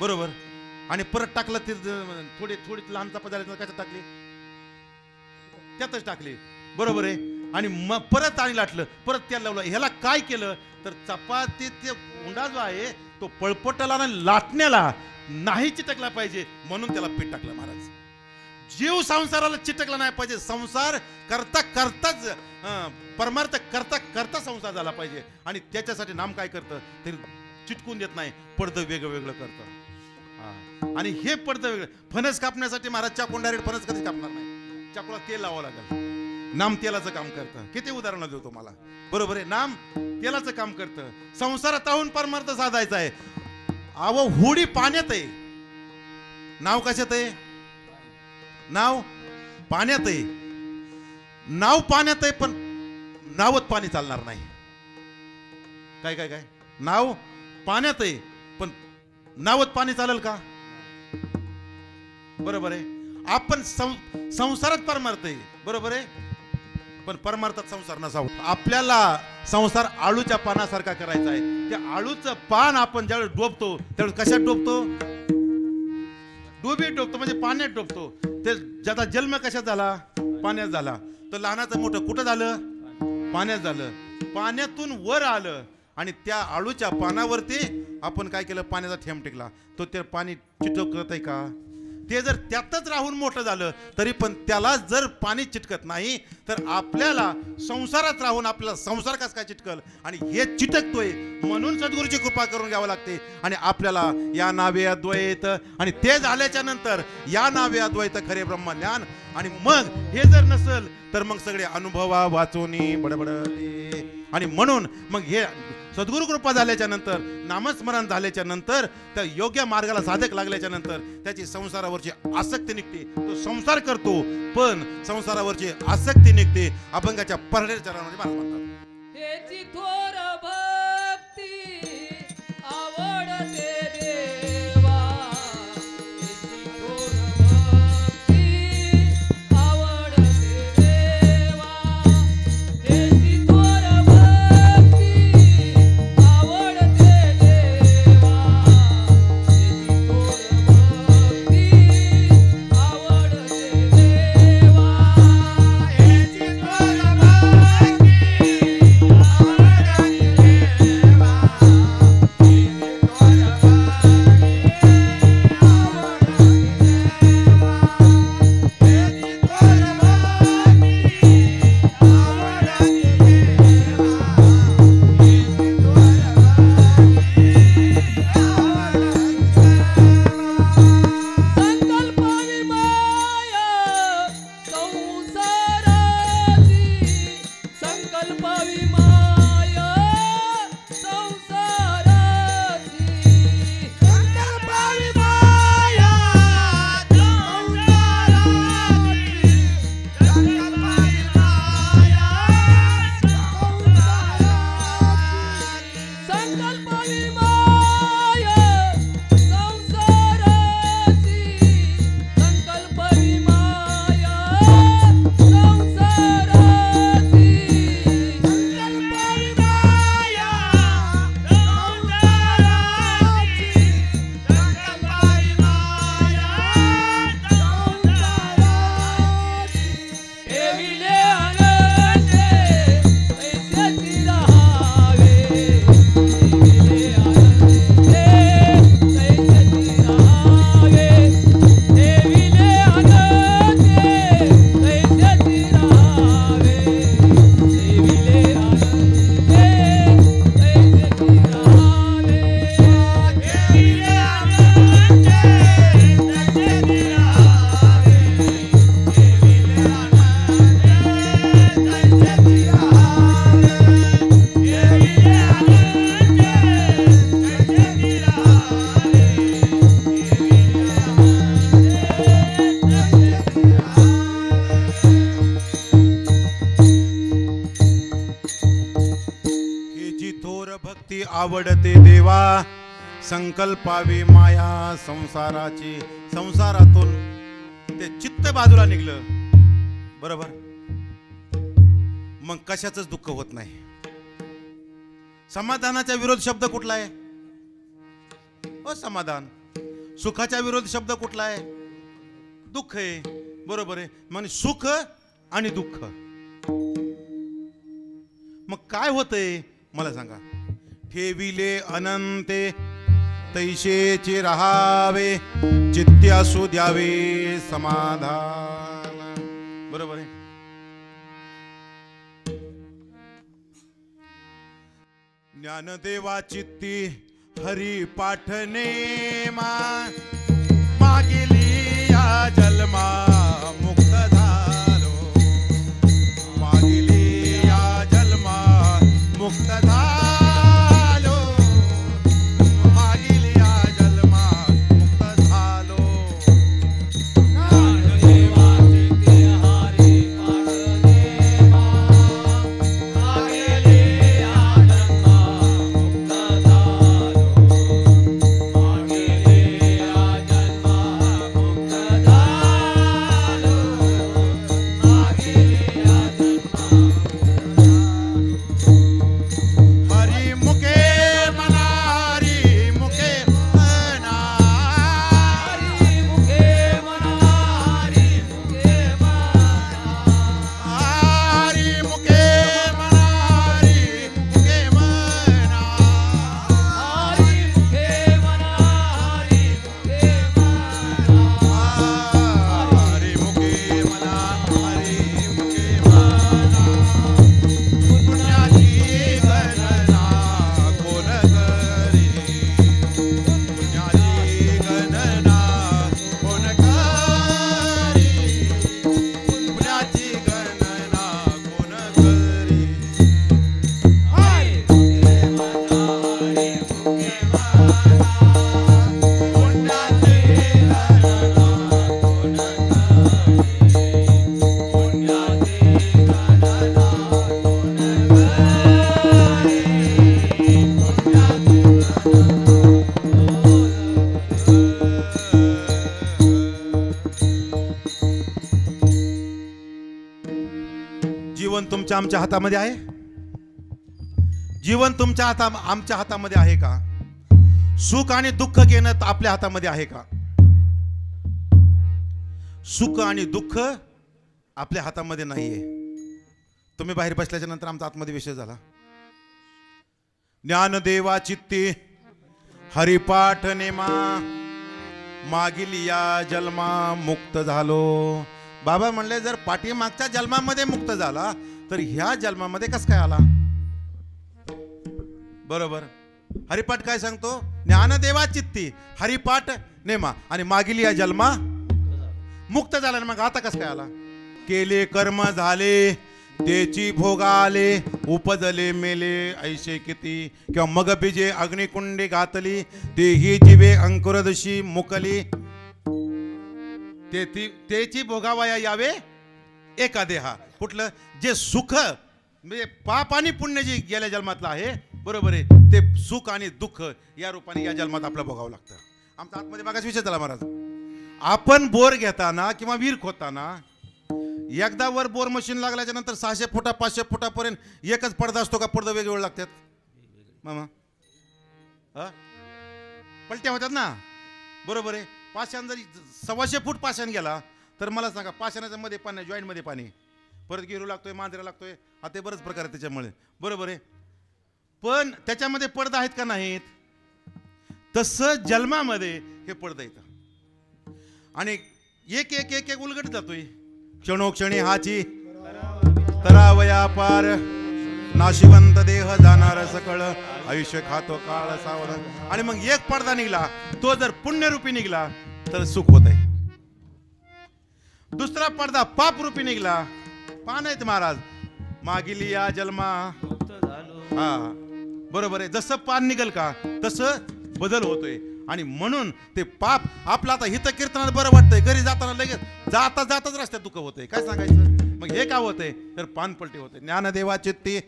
बरोबर, आणि परत टाकलं ते थोडी थोडी लहान चपाती कशात टाकली त्यातच टाकली बरोबर आहे. आणि मग परत आणि लाटलं परत तेल लावलं. ह्याला काय केलं तर चपाती ते उंडा जो आहे तो पळपटाला आणि लाटण्याला नाही चिटकला पाहिजे म्हणून त्याला पीठ टाकलं महाराज. जीव संसाराला चिटकला नाही पाहिजे. संसार करता करताच परमार्थ करता करता संसार झाला पाहिजे. आणि त्याच्यासाठी नाम काय करतं तरी चिटकून देत नाही, पडदं वेगळं वेगळं करतं. आणि हे पडदं वेगळं. फणस कापण्यासाठी महाराज चाकून डायरेक्ट फणस कधीच कापणार नाही, चाकूला तेल लावावं लागेल. नाम तेलाचं काम करतं. किती उदाहरणं देतो मला बरोबर आहे. नाम तेलाचं काम करतं. संसारात आहून परमार्थ साधायचा आहे. अहो हुडी पाण्यात आहे, नाव कशात आहे, नाव पाण्यात आहे. नाव पाण्यात आहे पण नावत पाणी चालणार नाही. काय काय काय नाव पाण्यात आहे पण नावत पाणी चालेल का बरोबर आहे. आपण संसारात परमार्थ आहे बरोबर आहे पण परमार्थात संसार नसावा. आपल्याला संसार आळूच्या पानासारखा करायचा आहे. त्या आळूचं पान आपण ज्यावेळेस डोबतो त्यावेळेस कशात डोबतो, डोबीत डोबतो म्हणजे पाण्यात डोबतो. ते ज्याचा जन्म कशात झाला, पाण्यात झाला. तर लहानाचं मोठं कुठं झालं, पाण्यात झालं. पाण्यातून वर आलं आणि त्या आळूच्या पानावरती आपण काय केलं, पाण्याचा थेंब टेकला. तो ते पाणी चिटकत आहे का, ते जर त्यातच राहून मोठं झालं तरी पण त्याला जर पाणी चिटकत नाही तर आपल्याला संसारात राहून आपल्याला संसार कसा काय चिटकल. आणि हे चिटकतोय म्हणून सद्गुरूची कृपा करून घ्यावं लागते. आणि आपल्याला या नावे अद्वैत, आणि ते झाल्याच्या नंतर या नावे अद्वैत खरे ब्रह्मज्ञान. आणि मग हे जर नसल तर मग सगळे अनुभवा वाचोनी बडबडते. आणि म्हणून मग हे सद्गुरु कृपा झाल्याच्या नंतर, नामस्मरण झाल्याच्या नंतर, त्या योग्य मार्गाला साधक लागल्याच्या नंतर त्याची संसारावरची आसक्ती निघते. तो संसार करतो पण संसारावरची आसक्ती निघते. अभंगाच्या परडेर चरणामध्ये महाराज म्हणतात, त्याची थोर भक्ती आवडते देवा, त्याची थोर भक्ती आवडते देवा, त्याची थोर भक्ती आवडते देवा, त्याची थोर भक्ती आवडते देवा, त्याची थोर भक्ती आवडते देवा. आवडते देवा संकल्पावी माया संसाराची. संसारातून ते चित्त बाजूला निघलं बरोबर, मग कशाचंच दुःख होत नाही. समाधानाचा विरोध शब्द कुठला आहे? असमाधान. सुखाचा विरोध शब्द कुठला आहे? दुःख आहे बरोबर आहे. म्हणजे सुख आणि दुःख. मग काय होतंय मला सांगा? ठेविले अनंते तैशेचे राहावे, चित्ती असू द्यावे समाधान. बरोबर आहे. ज्ञानदेवा चित्ती हरी पाठने मागिली या जन्मा मुक्त झालो. मागिली या जन्मा मुक्त झालो. मागिली या जन्मा मुक्त झालो. जीवन तुमच्या आमच्या हातामध्ये आहे? जीवन तुमच्या आमच्या हातामध्ये आहे का? सुख आणि दुःख घेणं आपल्या हातामध्ये आहे का? सुख आणि दुःख आपल्या हातामध्ये नाहीये. तुम्ही बाहेर बसल्याच्या नंतर आमचा आतमध्ये विषय झाला. ज्ञानदेवा चित्ती हरिपाठ नेमा मागिली या जन्मा मुक्त झालो. बाबा म्हणले जर पाठीमागच्या जन्मामध्ये मुक्त झाला तर ह्या जन्मामध्ये कस काय आला? बरोबर. हरिपाठ काय सांगतो? ज्ञानदेवा चित्ती हरिपाठ नेमा आणि मागिली या जन्मा मुक्त झाला. मग आता कस काय आला? केले कर्म झाले त्याची भोगाले, उपजले मेले ऐशे किती, किंवा मग बीजे अग्निकुंडे घातली, तेही जीवे अंकुरदशी मुकली, तेची भोगावया यावे एका देहा. कुठलं? जे सुख म्हणजे पाप आणि पुण्य जे गेल्या जन्मातलं आहे बरोबर आहे, ते सुख आणि दुःख या रूपाने या जन्मात आपलं भोगावं लागतं. आमचा आतमध्ये मागास विषय झाला महाराज. आपण बोर घेताना किंवा विहीर खोदताना एकदा वर बोर मशीन लागल्याच्या नंतर 600 फुटा 500 फुटापर्यंत एकच पडदा असतो का पडदा वेगवेगळे लागतात मामा? पलट्या होतात ना बरोबर आहे. पाषाण जरी 125 फूट पाषाण गेला तर मला सांगा पाषाणाच्या मध्ये पाणी, जॉईंट मध्ये पाणी, परत गिरू लागतोय, मांजरा लागतोय, आता बरेच प्रकार आहेत त्याच्यामुळे बरोबर आहे. पण त्याच्यामध्ये पडदा आहेत का नाहीत? तसं जन्मामध्ये हे पडदा येतं आणि एक एक एक एक उलगडत जातोय. क्षणोक्षणी हाची तरावया पार, नाशिवंत देह जाणार सकळ, आयुष्य खातो काळ सावध. आणि मग एक पडदा निघला, तो जर पुण्यरूपी निघला तर सुख होत आहे. दुसरा पडदा पाप रूपी निघला, पान आहेत महाराज, मागिली या जन्मा. हा बरोबर आहे. जसं पान निघल का तसं बदल होतोय. आणि म्हणून ते पाप आपला आता हित कीर्तनात बरं वाटतंय, घरी जाताना लगेच जाता जाताच रस्त्यात दुःख होतंय. काय सांगायचं? मग हे काय होतंय तर पान पलटी होते. ज्ञानदेवा चित्ती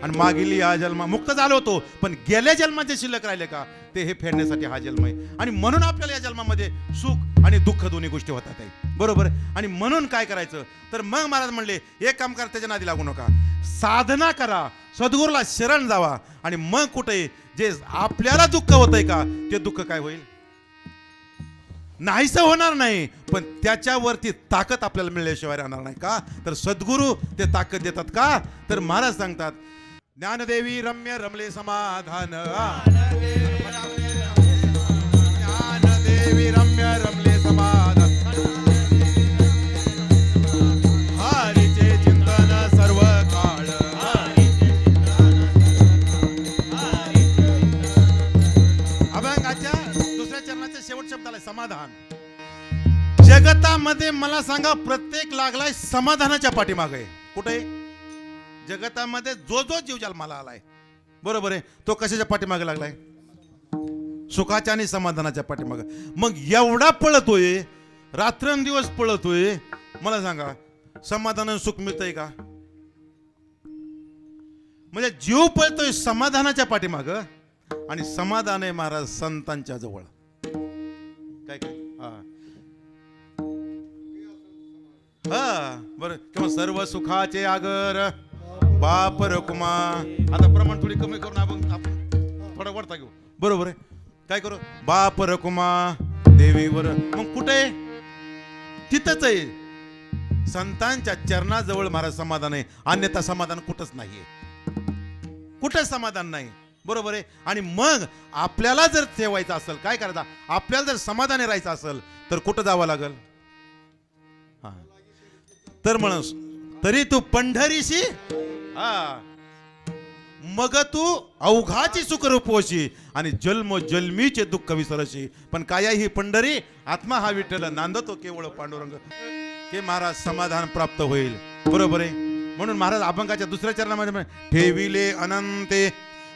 आणि मागील या जन्मा मुक्त झालो होतो, पण गेल्या जन्माचे शिल्लक राहिले का ते हे फेडण्यासाठी हा जन्म आहे. आणि म्हणून आपल्याला या जन्मामध्ये सुख आणि दुःख दोन्ही गोष्टी होतात आहे. बरोबर. आणि म्हणून काय करायचं तर मग महाराज म्हणले एक काम करा, त्याच्या नादी लागू नका, साधना करा, सद्गुरूला शरण जावा. आणि मग कुठे जे आपल्याला दुःख होतंय का ते दुःख काय होईल, नाहीसं होणार नाही, पण त्याच्यावरती ताकद आपल्याला मिळल्याशिवाय राहणार नाही. का तर सद्गुरू ते ताकद देतात. का तर महाराज सांगतात ज्ञानदेवी रम्य रमले समाधान, ज्ञानदेवी रम्य रमले समाधान, हरीचे चिंतन सर्व काळ, अभंगाच्या दुसऱ्या चरणाच्या शेवट शब्द आलाय समाधान. जगतामध्ये मला सांगा प्रत्येक लागलाय समाधानाच्या पाठीमागे. कुठे जगतामध्ये जो जो जीव जन्माला आलाय, बरोबर आहे, तो कशाच्या पाठीमागे लागलाय, सुखाच्या आणि समाधानाच्या पाठीमागे. मग एवढा पळतोय, रात्रंदिवस पळतोय, मला सांगा समाधान सुख मिळतंय का. म्हणजे जीव पळतोय समाधानाच्या पाठीमाग, आणि समाधान आहे महाराज संतांच्या जवळ. काय काय बर, किंवा सर्व सुखाचे आगर बाप रकुमा. आता प्रमाण थोडी कमी करून आपण थोडा वरता घेऊ. बरोबर आहे. काय करू, बाप रकुमा देवीवर. मग कुठे तिथंच आहे संतांच्या चरणाजवळ महाराज समाधान आहे. अन्यथा समाधान कुठंच नाहीये, कुठंच समाधान नाही. बरोबर आहे. आणि मग आपल्याला जर ठेवायचं असेल, काय करायचं, आपल्याला जर समाधानी राहायचं असेल तर कुठं जावं लागल. हा तर म्हणस तरी तू पंढरीशी, हा मग तू अवघाची सुख रूपवशी, आणि जन्म जन्मीचे दुःख विसरशी. पण काय ही पंढरी, आत्मा हा विठ्ठल नांदतो केवळ पांडुरंग, हे महाराज समाधान प्राप्त होईल. बरोबर आहे. म्हणून महाराज अभंगाच्या दुसऱ्या चरणामध्ये ठेविले अनंते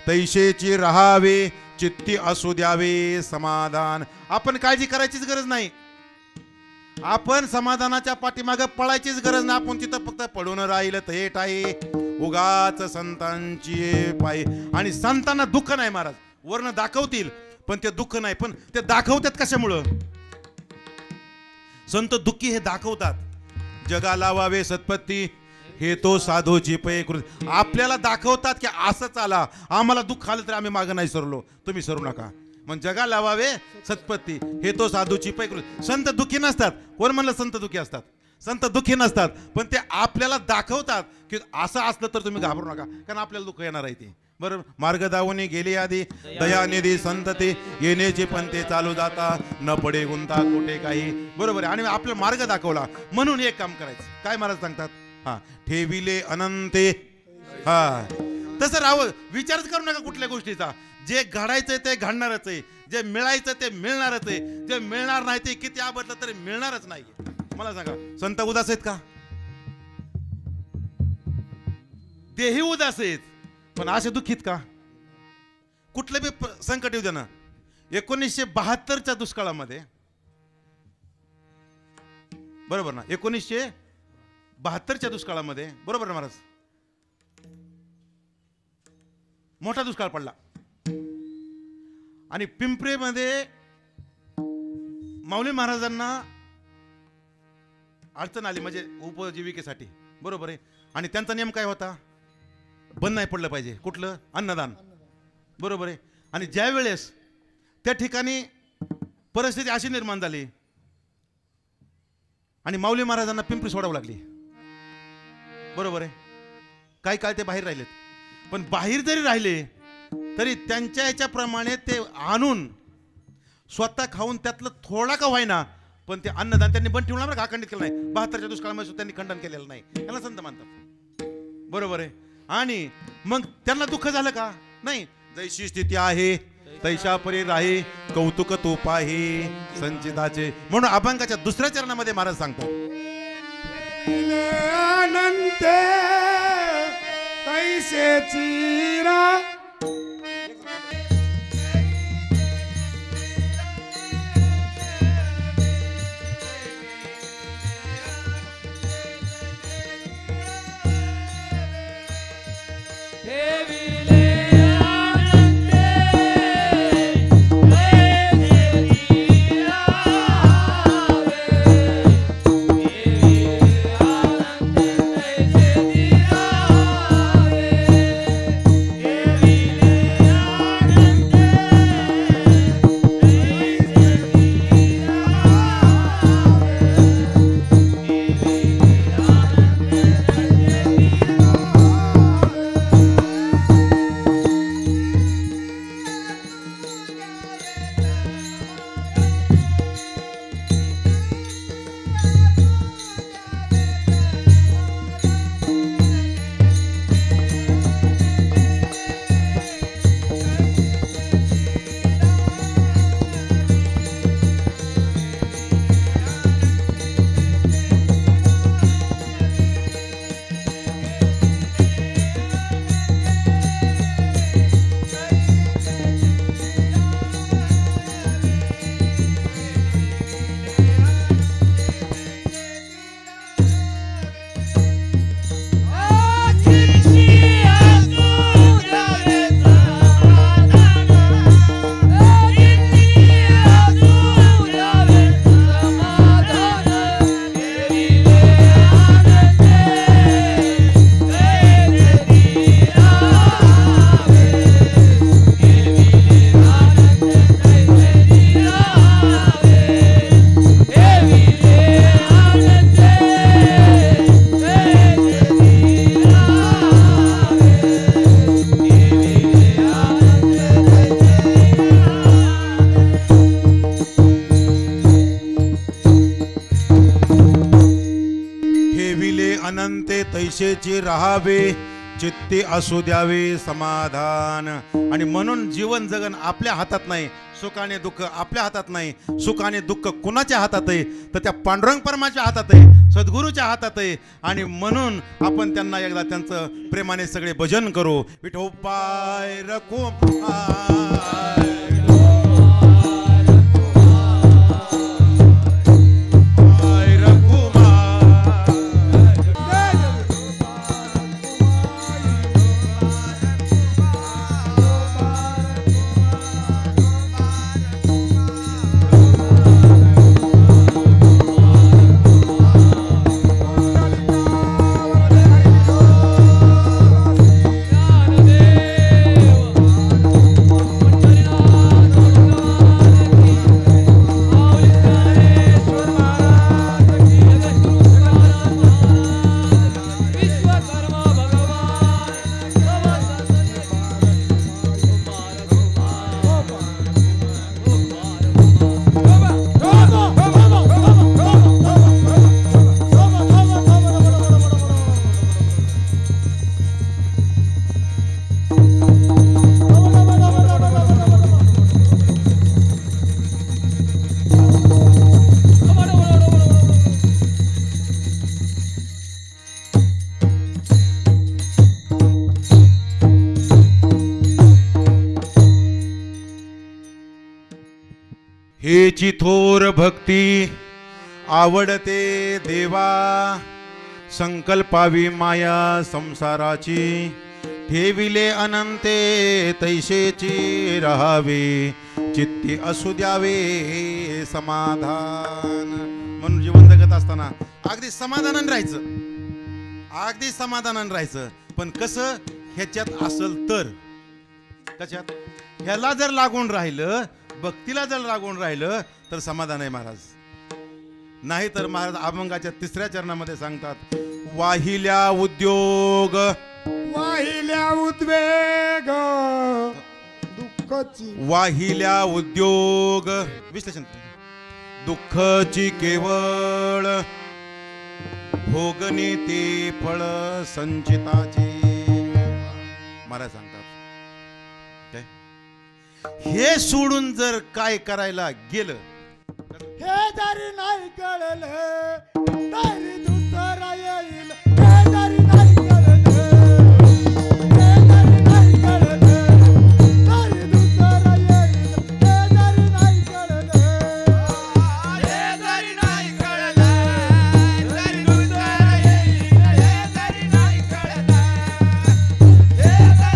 तैशेची राहावे, चित्ती असू द्यावे समाधान. आपण काळजी करायचीच गरज नाही, आपण समाधानाच्या पाठीमागे पळायचीच गरज नाही. आपण तिथं फक्त पडून राहिलं थेट आहे उगाच संतांची पायी. आणि संतांना दुःख नाही महाराज, वर्ण दाखवतील पण ते दुःख नाही. पण ते दाखवतात कशामुळं, संत दुःखी हे दाखवतात जगा लावावे सत्पत्ती, हे तो साधूची पै कृती. आपल्याला दाखवतात की असं चाला, आम्हाला दुःख आलं तर आम्ही मागं नाही सरलो, तुम्ही सरू नका. मग जगा लावावे सत्पत्ती, हे तो साधूची पै कृती. संत दुःखी नसतात. कोण म्हणलं संत दुःखी असतात, संत दुःखी नसतात. पण ते आपल्याला दाखवतात की असं असलं तर तुम्ही घाबरू नका, कारण आपल्याला दुःख येणार आहे ते. बरोबर. मार्ग दावून गेली आधी दयानिधी संतते, येण्याचे पण ते चालू जाता, न पडे गुंता कुठे काही. बरोबर आहे. आणि आपला मार्ग दाखवला म्हणून एक काम करायचं. काय महाराज सांगतात, हा ठेविले अनंते. हा तसं राहावं, विचारच करू नका कुठल्या गोष्टीचा. जे घडायचंय ते घडणारच आहे, जे मिळायचं ते मिळणारच आहे, जे मिळणार नाही ते किती आवडलं तरी मिळणारच नाही. मला सांगा संत उदास आहेत का, तेही उदास आहेत, पण असे दुःखीत का. कुठलं बी संकट येऊ दे ना. 1972च्या दुष्काळामध्ये, बरोबर ना, 1972च्या दुष्काळामध्ये, बरोबर ना महाराज, मोठा दुष्काळ पडला. आणि पिंपरीमध्ये माऊली महाराजांना अडचण आली, म्हणजे उपजीविकेसाठी. बरोबर आहे. आणि त्यांचा नियम काय होता, बंद नाही पडलं पाहिजे. कुठलं, अन्नदान. बरोबर आहे. आणि ज्या वेळेस त्या ठिकाणी परिस्थिती अशी निर्माण झाली आणि माऊली महाराजांना पिंपरी सोडावं लागली. बरोबर आहे. काही काळ ते बाहेर राहिलेत, पण बाहेर जरी राहिले तरी त्यांच्या याच्याप्रमाणे ते आणून स्वतः खाऊन त्यातलं थोडा का व्हायना, पण ते अन्नदान त्यांनी बंद ठेवलं बरं, खंडित केलं नाही. 72च्या दुष्काळामध्ये त्यांनी खंडन केलेलं नाही. त्याला संत मानतात. बरोबर आहे. आणि मग त्यांना दुःख झालं का नाही. जैशी स्थिती आहे तैशा परी राही, कौतुक तो पाही संचिताचे. म्हणून अभंगाच्या दुसऱ्या चरणामध्ये महाराज सांगतात, अनंत तैसेची राह, ठेविले अनंते तैसे राहावे ठेविले अनंते तैसे राहावे ठेविले अनंते तैसेची राहावे चित्ती असू द्यावे समाधान. आणि म्हणून जीवन जगन आपल्या हातात नाही, सुख आणि दुःख आपल्या हातात नाही. सुख आणि दुःख कुणाच्या हातात आहे तर त्या पांडुरंग परमाच्या हातात आहे, सद्गुरूच्या हातात आहे. आणि म्हणून आपण त्यांना एकदा त्यांचं प्रेमाने सगळे भजन करू. विठोबाय रखो हेची थोर भक्ती आवडते देवा. संकल्पावी माया संसाराची ठेविले अनंते तैसेची राहावे चित्ती असू द्यावे समाधान. म्हणून जीवन जगत असताना अगदी समाधानाने राहायचं, अगदी समाधानाने राहायचं. पण कसं ह्याच्यात असल तर कशात ह्याला जर लागून राहिलं, भक्तीला जर लागून राहिलं तर समाधान आहे महाराज. नाही तर महाराज अभंगाच्या 3ऱ्या चरणामध्ये सांगतात वाहिल्या उद्योग वाहिल्या उद्वेग दुःखाची वाहिल्या उद्योग विश्लेषण दुःखाची केवळ भोगणी ते फळ संचिताची. महाराज सांगतात काय हे सोडून जर काय करायला गेलं हे जरी नाही कळलं तरी दुसरा येईल. हे जरी नाही कळलं हे जरी नाही कळलं तरी दुसरा येईल. हे जरी नाही कळलं हे जरी नाही कळलं तरी दुसरा येईल. हे जरी नाही कळलं हे जरी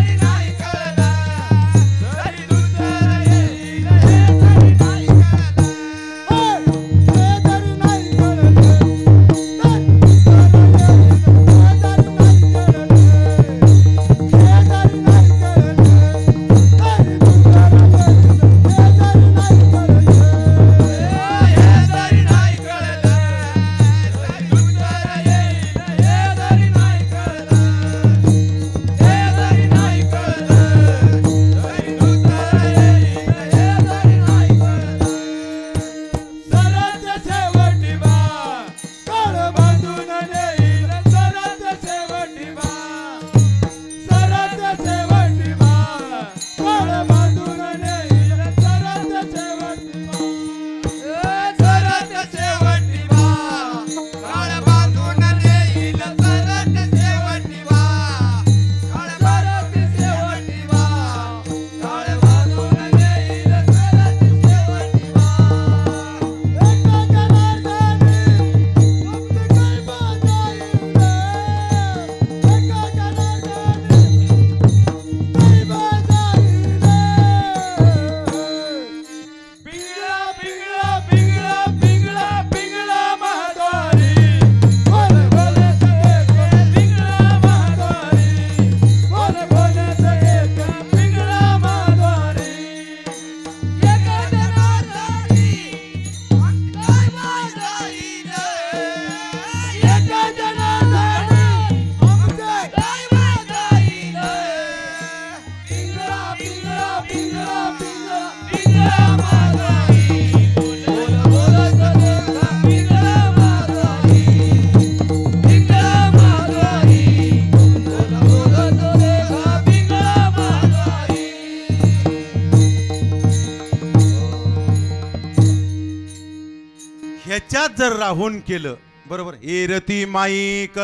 जर राहून केलं बरोबर, एरती माईक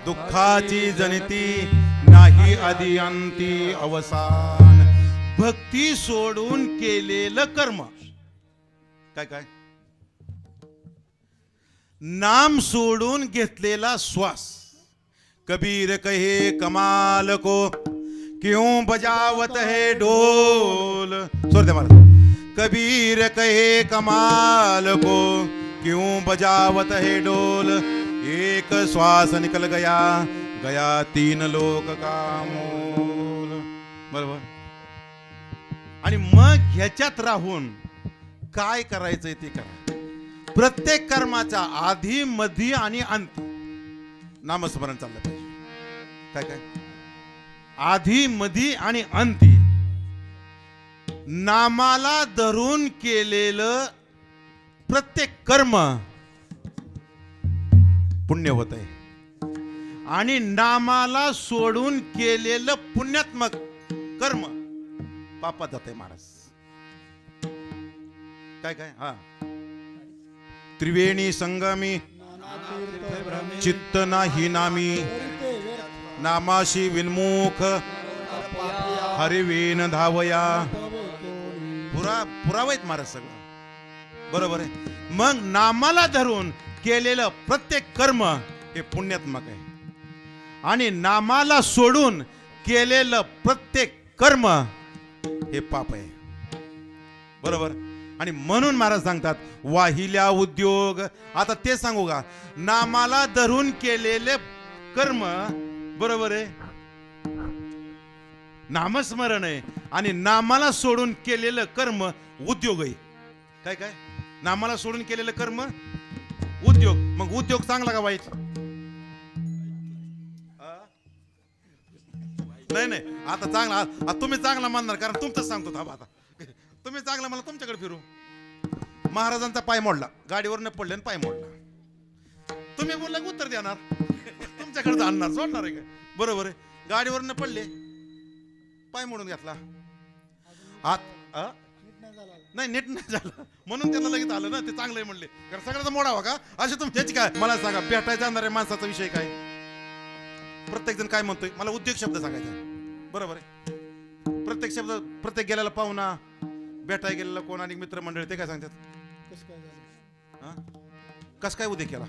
दुःखाची जनिती नाही आदी अंती अवसान. भक्ती सोडून केलेलं कर्म काय काय, नाम सोडून घेतलेला श्वास. कबीर कहे कमाल को क्यों बजावत है ढोल. सोड दे महाराज. कबीर कहे कमाल को क्यों बजावत है ढोल. एक श्वास निकल गया गया तीन लोक का मोल. बरोबर. आणि मग ह्याच्यात राहून काय करायचंय ते करा. प्रत्येक कर्माच्या आधी मधी आणि अंती नामस्मरण चाललं पाहिजे. काय काय, आधी मधी आणि अंती नामाला धरून केलेलं प्रत्येक कर्म पुण्य होत आहे आणि नामाला सोडून केलेलं पुण्यात्मक कर्म पापात जाते महाराज. काय काय, हा त्रिवेणी संगमी चित्त नाही नामी नामाशी विन्मुख हरिवीन धावया. पुरावेत महाराज सगळं बरोबर आहे. मग नामाला धरून केलेलं प्रत्येक कर्म हे पुण्यात्मक आहे आणि नामाला सोडून केलेलं प्रत्येक कर्म हे पाप आहे. बरोबर. आणि म्हणून महाराज सांगतात वाहिल्या उद्योग. आता ते सांगू का, नामाला धरून केलेले कर्म बरोबर आहे, नामस्मरण आहे आणि नामाला सोडून केलेलं कर्म उद्योग आहे. काय काय, नामाला सोडून केलेलं कर्म उद्योग. मग उद्योग चांगला का वाईट? नाही नाही, आता चांगला. तुम्ही चांगला मानणार कारण तुमचं सांगतो. थांबा आता, तुम्ही चांगला मला तुमच्याकडे फिरू. महाराजांचा पाय मोडला, गाडीवरनं पडले आणि पाय मोडला. तुम्ही बोलला उत्तर देणार, तुमच्याकडे आणणार, सोडणार आहे का? बरोबर आहे. गाडीवरनं पडले, पाय मोडून घेतला. नाही नीट नाही झालं म्हणून त्यांना लगेच आलं ना, ते चांगलं आहे म्हणले. कारण सगळ्याचा मोडावा का असे तुम्ही काय. मला सांगा, भेटायला जाणाऱ्या माणसाचा विषय काय? प्रत्येक जण काय म्हणतोय, मला उद्योग शब्द सांगायचा. बरोबर आहे. प्रत्येक शब्द, प्रत्येक गेलेला पाहुणा, भेटायला गेलेला कोण आणि मित्रमंडळी ते काय सांगतात, कस काय उद्या केला.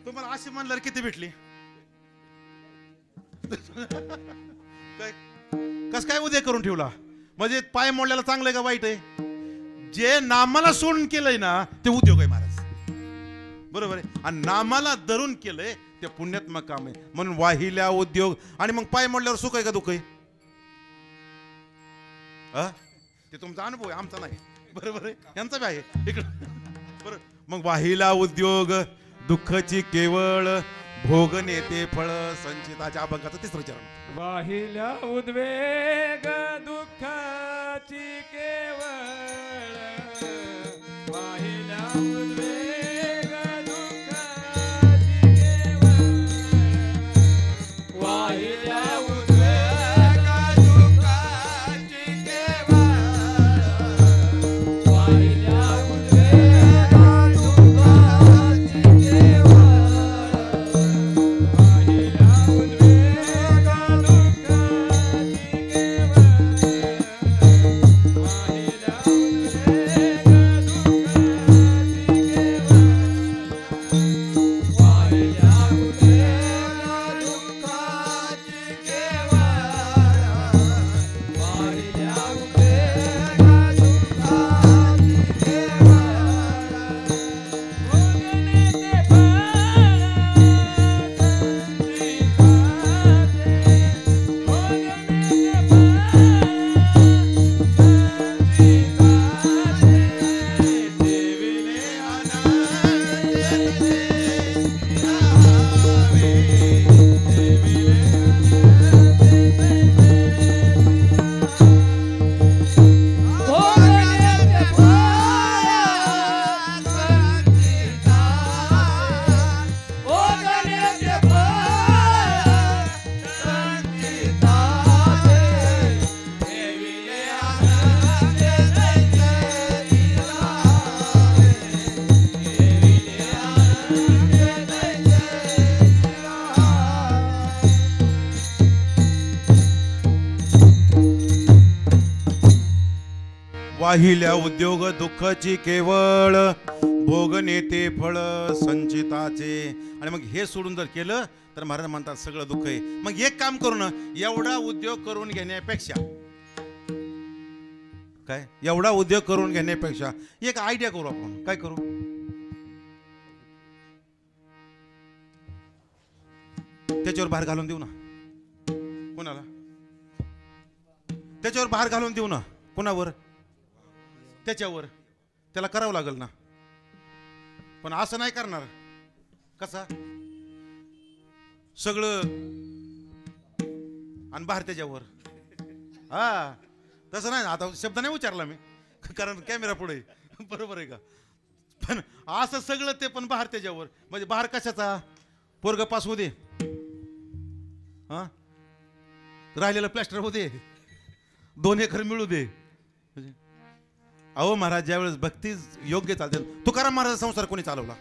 तुम्हाला अशी म्हणल्यावर किती भेटली, कस काय उद्या करून ठेवला. म्हणजे पाय मोडल्याला चांगलं आहे का वाईट आहे? जे नामाला सोडून केलंय ना ते उद्योग आहे महाराज. बरोबर आहे. आणि नामाला धरून केलंय ते पुण्यात्मक काम आहे. म्हणून वाहिल्या उद्योग. आणि मग पाय मोडल्यावर सुख आहे का दुःख आहे? ते तुमचा अनुभव आहे, आमचा नाही. बरोबर आहे, यांचा बी आहे इकडं. बरोबर. मग वाहिला उद्योग दुःखची केवळ भोग नेते फळ संचिताच्या अभंगाचं तिसरं चरण. वाहिल्या उद्वेग दुःखाची केवळ वाहिल्या उद्वेग दुःखाची केवळ वाहिल्या उद्वेग दुःखाची केवळ वाहिल्या उद्वेग दुःखाची केवळ वाहिल्या पाहिल्या उद्योग दुःखाची केवळ भोग नेते फळ संचिताचे. आणि मग हे सोडून जर केलं तर महाराज म्हणतात सगळं दुःख आहे. मग एक काम करू ना, एवढा उद्योग करून घेण्यापेक्षा काय, एवढा उद्योग करून घेण्यापेक्षा एक आयडिया करू आपण. काय करू? त्याच्यावर बाहेर घालून देऊ ना. कोणाला? त्याच्यावर बाहेर घालून देऊ ना. कोणावर? त्याच्यावर. त्याला करावं लागेल ना. पण असं नाही करणार. कसा? सगळं आणि बाहेर त्याच्यावर. हा तसं नाही. आता शब्द नाही उच्चारला मी, कारण कॅमेरा पुढे. बरोबर आहे का? पण असं सगळं ते पण बाहेर त्याच्यावर. म्हणजे बाहेर कशाचा? पोरग पास होऊ दे, हा राहिलेलं प्लॅस्टर होऊ दे, 2 एकर मिळू दे. अहो महाराज, ज्यावेळेस भक्ती योग्य चालते. तुकाराम महाराज संसार कोणी चालवला?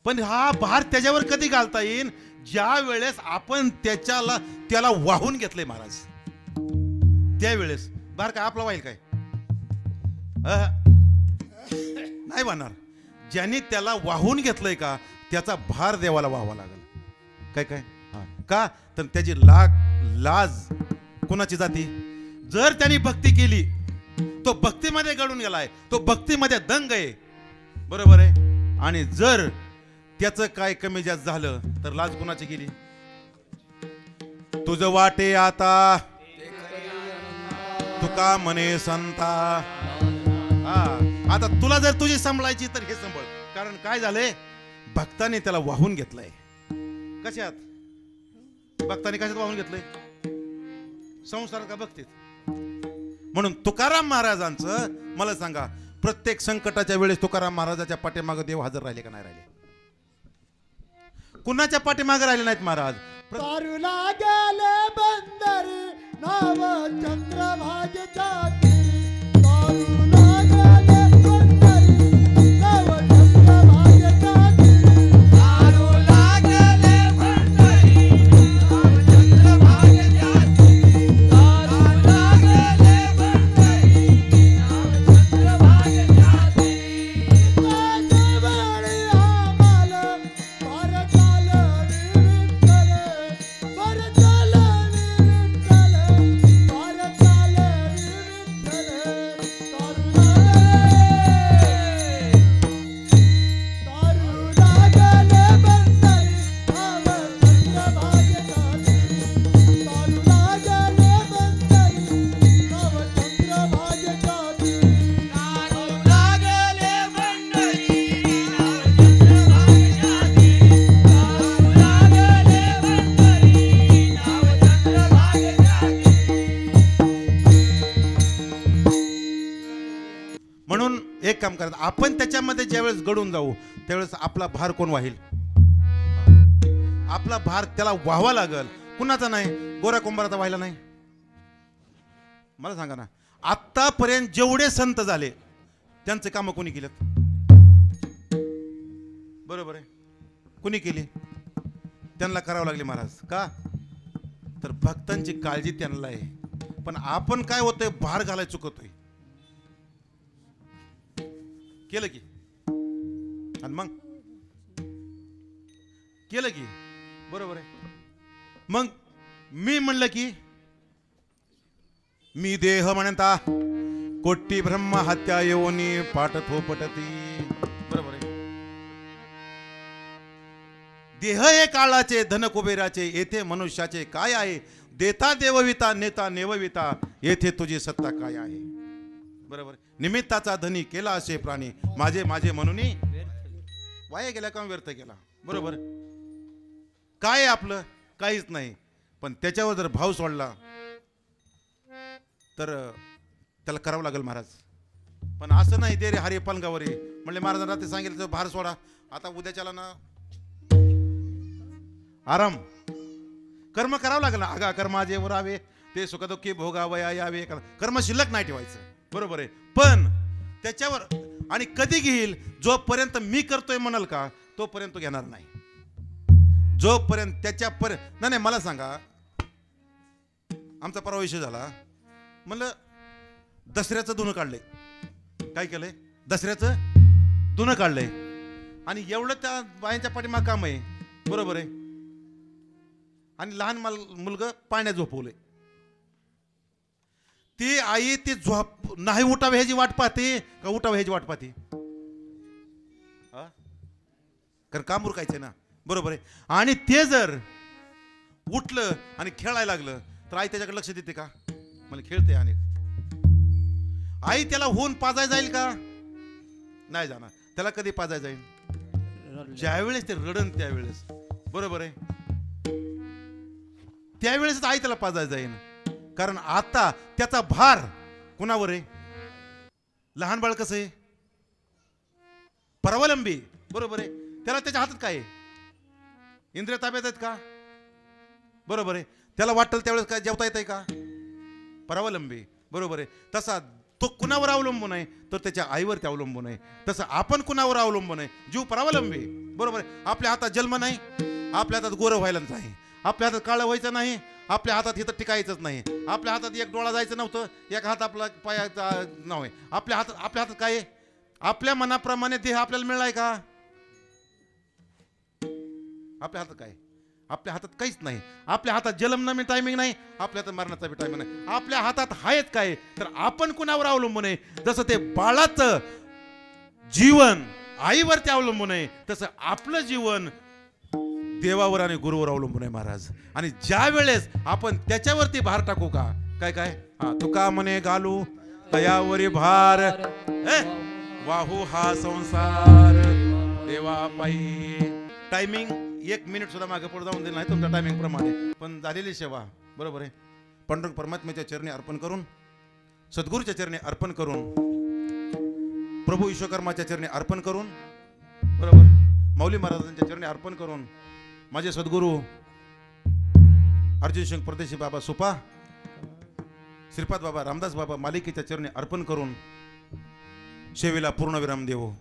पण हा भार त्याच्यावर कधी घालता येईल? ज्या वेळेस आपण त्याला वाहून घेतलंय महाराज, त्यावेळेस. भार काय आपला वाईल काय? नाही वाहणार. ज्यांनी त्याला वाहून घेतलंय का त्याचा भार देवाला व्हावा लागेल. काय काय? का? तर त्याची लाज कोणाची जाती? जर त्यांनी भक्ती केली, तो भक्तीमध्ये गळून गेलाय, तो भक्तीमध्ये दंग आहे. बरोबर आहे. आणि जर त्याचं काय कमी जास्त झालं तर लाज कोणाची गेली? तुझं वाटे आता तुका म्हणे संता. आता तुला जर तुझी सांभाळायची तर हे सांभाळ. कारण काय झालंय? भक्ताने त्याला वाहून घेतलंय. कशात? भक्ताने कशात वाहून घेतलंय? संसारात का भक्तीत? म्हणून तुकाराम महाराजांचं मला सांगा, प्रत्येक संकटाच्या वेळेस तुकाराम महाराजाच्या पाठीमागे देव हजर राहिले का नाही राहिले? कुणाच्या पाठीमागे राहिले नाहीत महाराज? तारुला गेले बंदरी नाव चंद्रभागेच्या तीरी. तारुला गेले बंदरी नाव चंद्रभागेच्या तीरी. तारुला गेले पंढरी नाव चंद्रभागेच्या तीरी. तारुला गेले पंढरी नाव चंद्रभागेच्या तीरी. काजवेळी आम्हाला भारताला विठ्ठल, भारताला विठ्ठल, भारताला विठ्ठल. तारुला गेले बंदरी नाव चंद्रभागेच्या तीरी. तारुला गेले बंदरी नाव चंद्रभागेच्या तीरी. तारुला गेले पंढरी नाव चंद्रभागेच्या तीरी. तारुला गेले पंढरी नाव चंद्रभागेच्या तीरी. म्हणून एक काम करायचं, आपण त्याच्यामध्ये ज्यावेळेस गडून जाऊ त्यावेळेस आपला भार कोण वाहील? आपला भार त्याला व्हावा लागल. कुणाचा नाही? गोऱ्या कुंभाराचा व्हायला नाही. मला सांगा ना, आतापर्यंत जेवढे संत झाले त्यांचे कामं कोणी केलेत? बरोबर आहे. कोणी केली? त्यांना करावं लागले महाराज. का? तर भक्तांची काळजी त्यांना आहे. पण आपण काय होतंय? भार घालाय चुकतोय. केलं की, आणि मग केलं की, बरोबर आहे. मग मी म्हणलं की मी देह म्हणता कोटी ब्रह्म हत्या योनी पाठ थोपटती. बरोबर आहे. देह हे काळाचे धन कुबेराचे, येथे मनुष्याचे काय आहे? देता देवविता नेता नेवविता, येथे तुझी सत्ता काय आहे? बरोबर. निमित्ताचा धनी केला असे प्राणी, माझे माझे म्हणून वाया गेला का व्यर्थ केला. बरोबर. काय आहे आपलं? काहीच नाही. पण त्याच्यावर जर भाव सोडला तर त्याला करावं लागेल महाराज. पण असं नाही दे रे हरे पलंगावर ये म्हणले महाराजांना रात्री सांगितलं तर भार सोडा. आता उद्याच्याला ना आराम कर्म करावं लागेल ना. आगा कर्माजे वरावे ते सुखदुःखी भोगावया यावे. कर्म शिल्लक नाही ठेवायचं. बरोबर आहे. पण त्याच्यावर आणि कधी घेईल? जोपर्यंत मी करतोय म्हणाल का तोपर्यंत तो घेणार नाही. जोपर्यंत त्याच्यापर्यंत नाही. मला सांगा, आमचा परवा विषय झाला. म्हणलं दसऱ्याचं धुणं काढलंय. काय केलंय? दसऱ्याचं धुणं काढलंय. आणि एवढं त्या बायांच्या पाठीमाग काम आहे, बरोबर आहे. आणि लहान मुलगा पाण्यात झोपवलंय. ती आई ती झोप नाही उठावे ह्याची वाट पाहते का उठावे ह्याची वाट पाहते? कारण काम उरकायचंय ना, बरोबर आहे. आणि ते जर उठलं आणि खेळायला लागलं तर आई त्याच्याकडे लक्ष देते का? मला खेळते. आणि आई त्याला होऊन पाजाय जाईल का? नाही जाणार. त्याला कधी पाजाय जाईल? ज्यावेळेस ते रडन त्यावेळेस, बरोबर आहे. त्यावेळेस आई त्याला पाजाय जाईल. कारण आता त्याचा भार कुणावर आहे? लहान बाळ कसं आहे? परावलंबी, बरोबर आहे. त्याला त्याच्या हातात काय आहे? इंद्रिय ताब्यात आहेत का? बरोबर आहे. त्याला वाटेल त्यावेळेस काय जेवता येत आहे का? परावलंबी, बरोबर आहे. तसा तो कुणावर अवलंबून आहे? तर त्याच्या आईवर ते अवलंबून आहे. तसं आपण कुणावर अवलंबून आहे? जीव परावलंबी, बरोबर आहे. आपल्या हातात जन्म नाही, आपल्या हातात गोरं व्हायला नाही, आपल्या हातात काळं व्हायचं नाही, आपल्या हातात इथं टिकायचंच नाही, आपल्या हातात एक डोळा जायचं नव्हतं, एक हात आपला पायाचा नव्हे. आपल्या हातात काय आहे? आपल्या मनाप्रमाणे देह आपल्याला मिळालाय का? आपल्या हातात काय? आपल्या हातात काहीच नाही. आपल्या हातात जन्मना टायमिंग नाही, आपल्या हातात मरणाचा बी टायमिंग नाही. आपल्या हातात आहेच काय? तर आपण कुणावर अवलंबून आहे? जसं ते बाळाचं जीवन आईवरती अवलंबून आहे, तसं आपलं जीवन देवावर आणि गुरुवर अवलंबून आहे महाराज. आणि ज्या वेळेस आपण त्याच्यावरती भार टाकू का? काय तुका म्हणे घालू तयावरी भार, वाहू हा संसार देवा पायी. टायमिंग 1 मिनिट सुद्धा मागे पुढे जाऊन दिलं नाही तुमच्या टायमिंग प्रमाणे, पण झालेली सेवा, बरोबर आहे. पांडुरंग परमात्म्याच्या चरणी अर्पण करून, सद्गुरूच्या चरणी अर्पण करून, प्रभू विश्वकर्माच्या चरणी अर्पण करून, बरोबर, माऊली महाराजांच्या चरणी अर्पण करून, माझे सद्गुरू अर्जुन सिंग परदेशी बाबा सुपा, श्रीपाद बाबा रामदास बाबा मालिकेच्या चरणी अर्पण करून सेवेला पूर्णविराम देवो.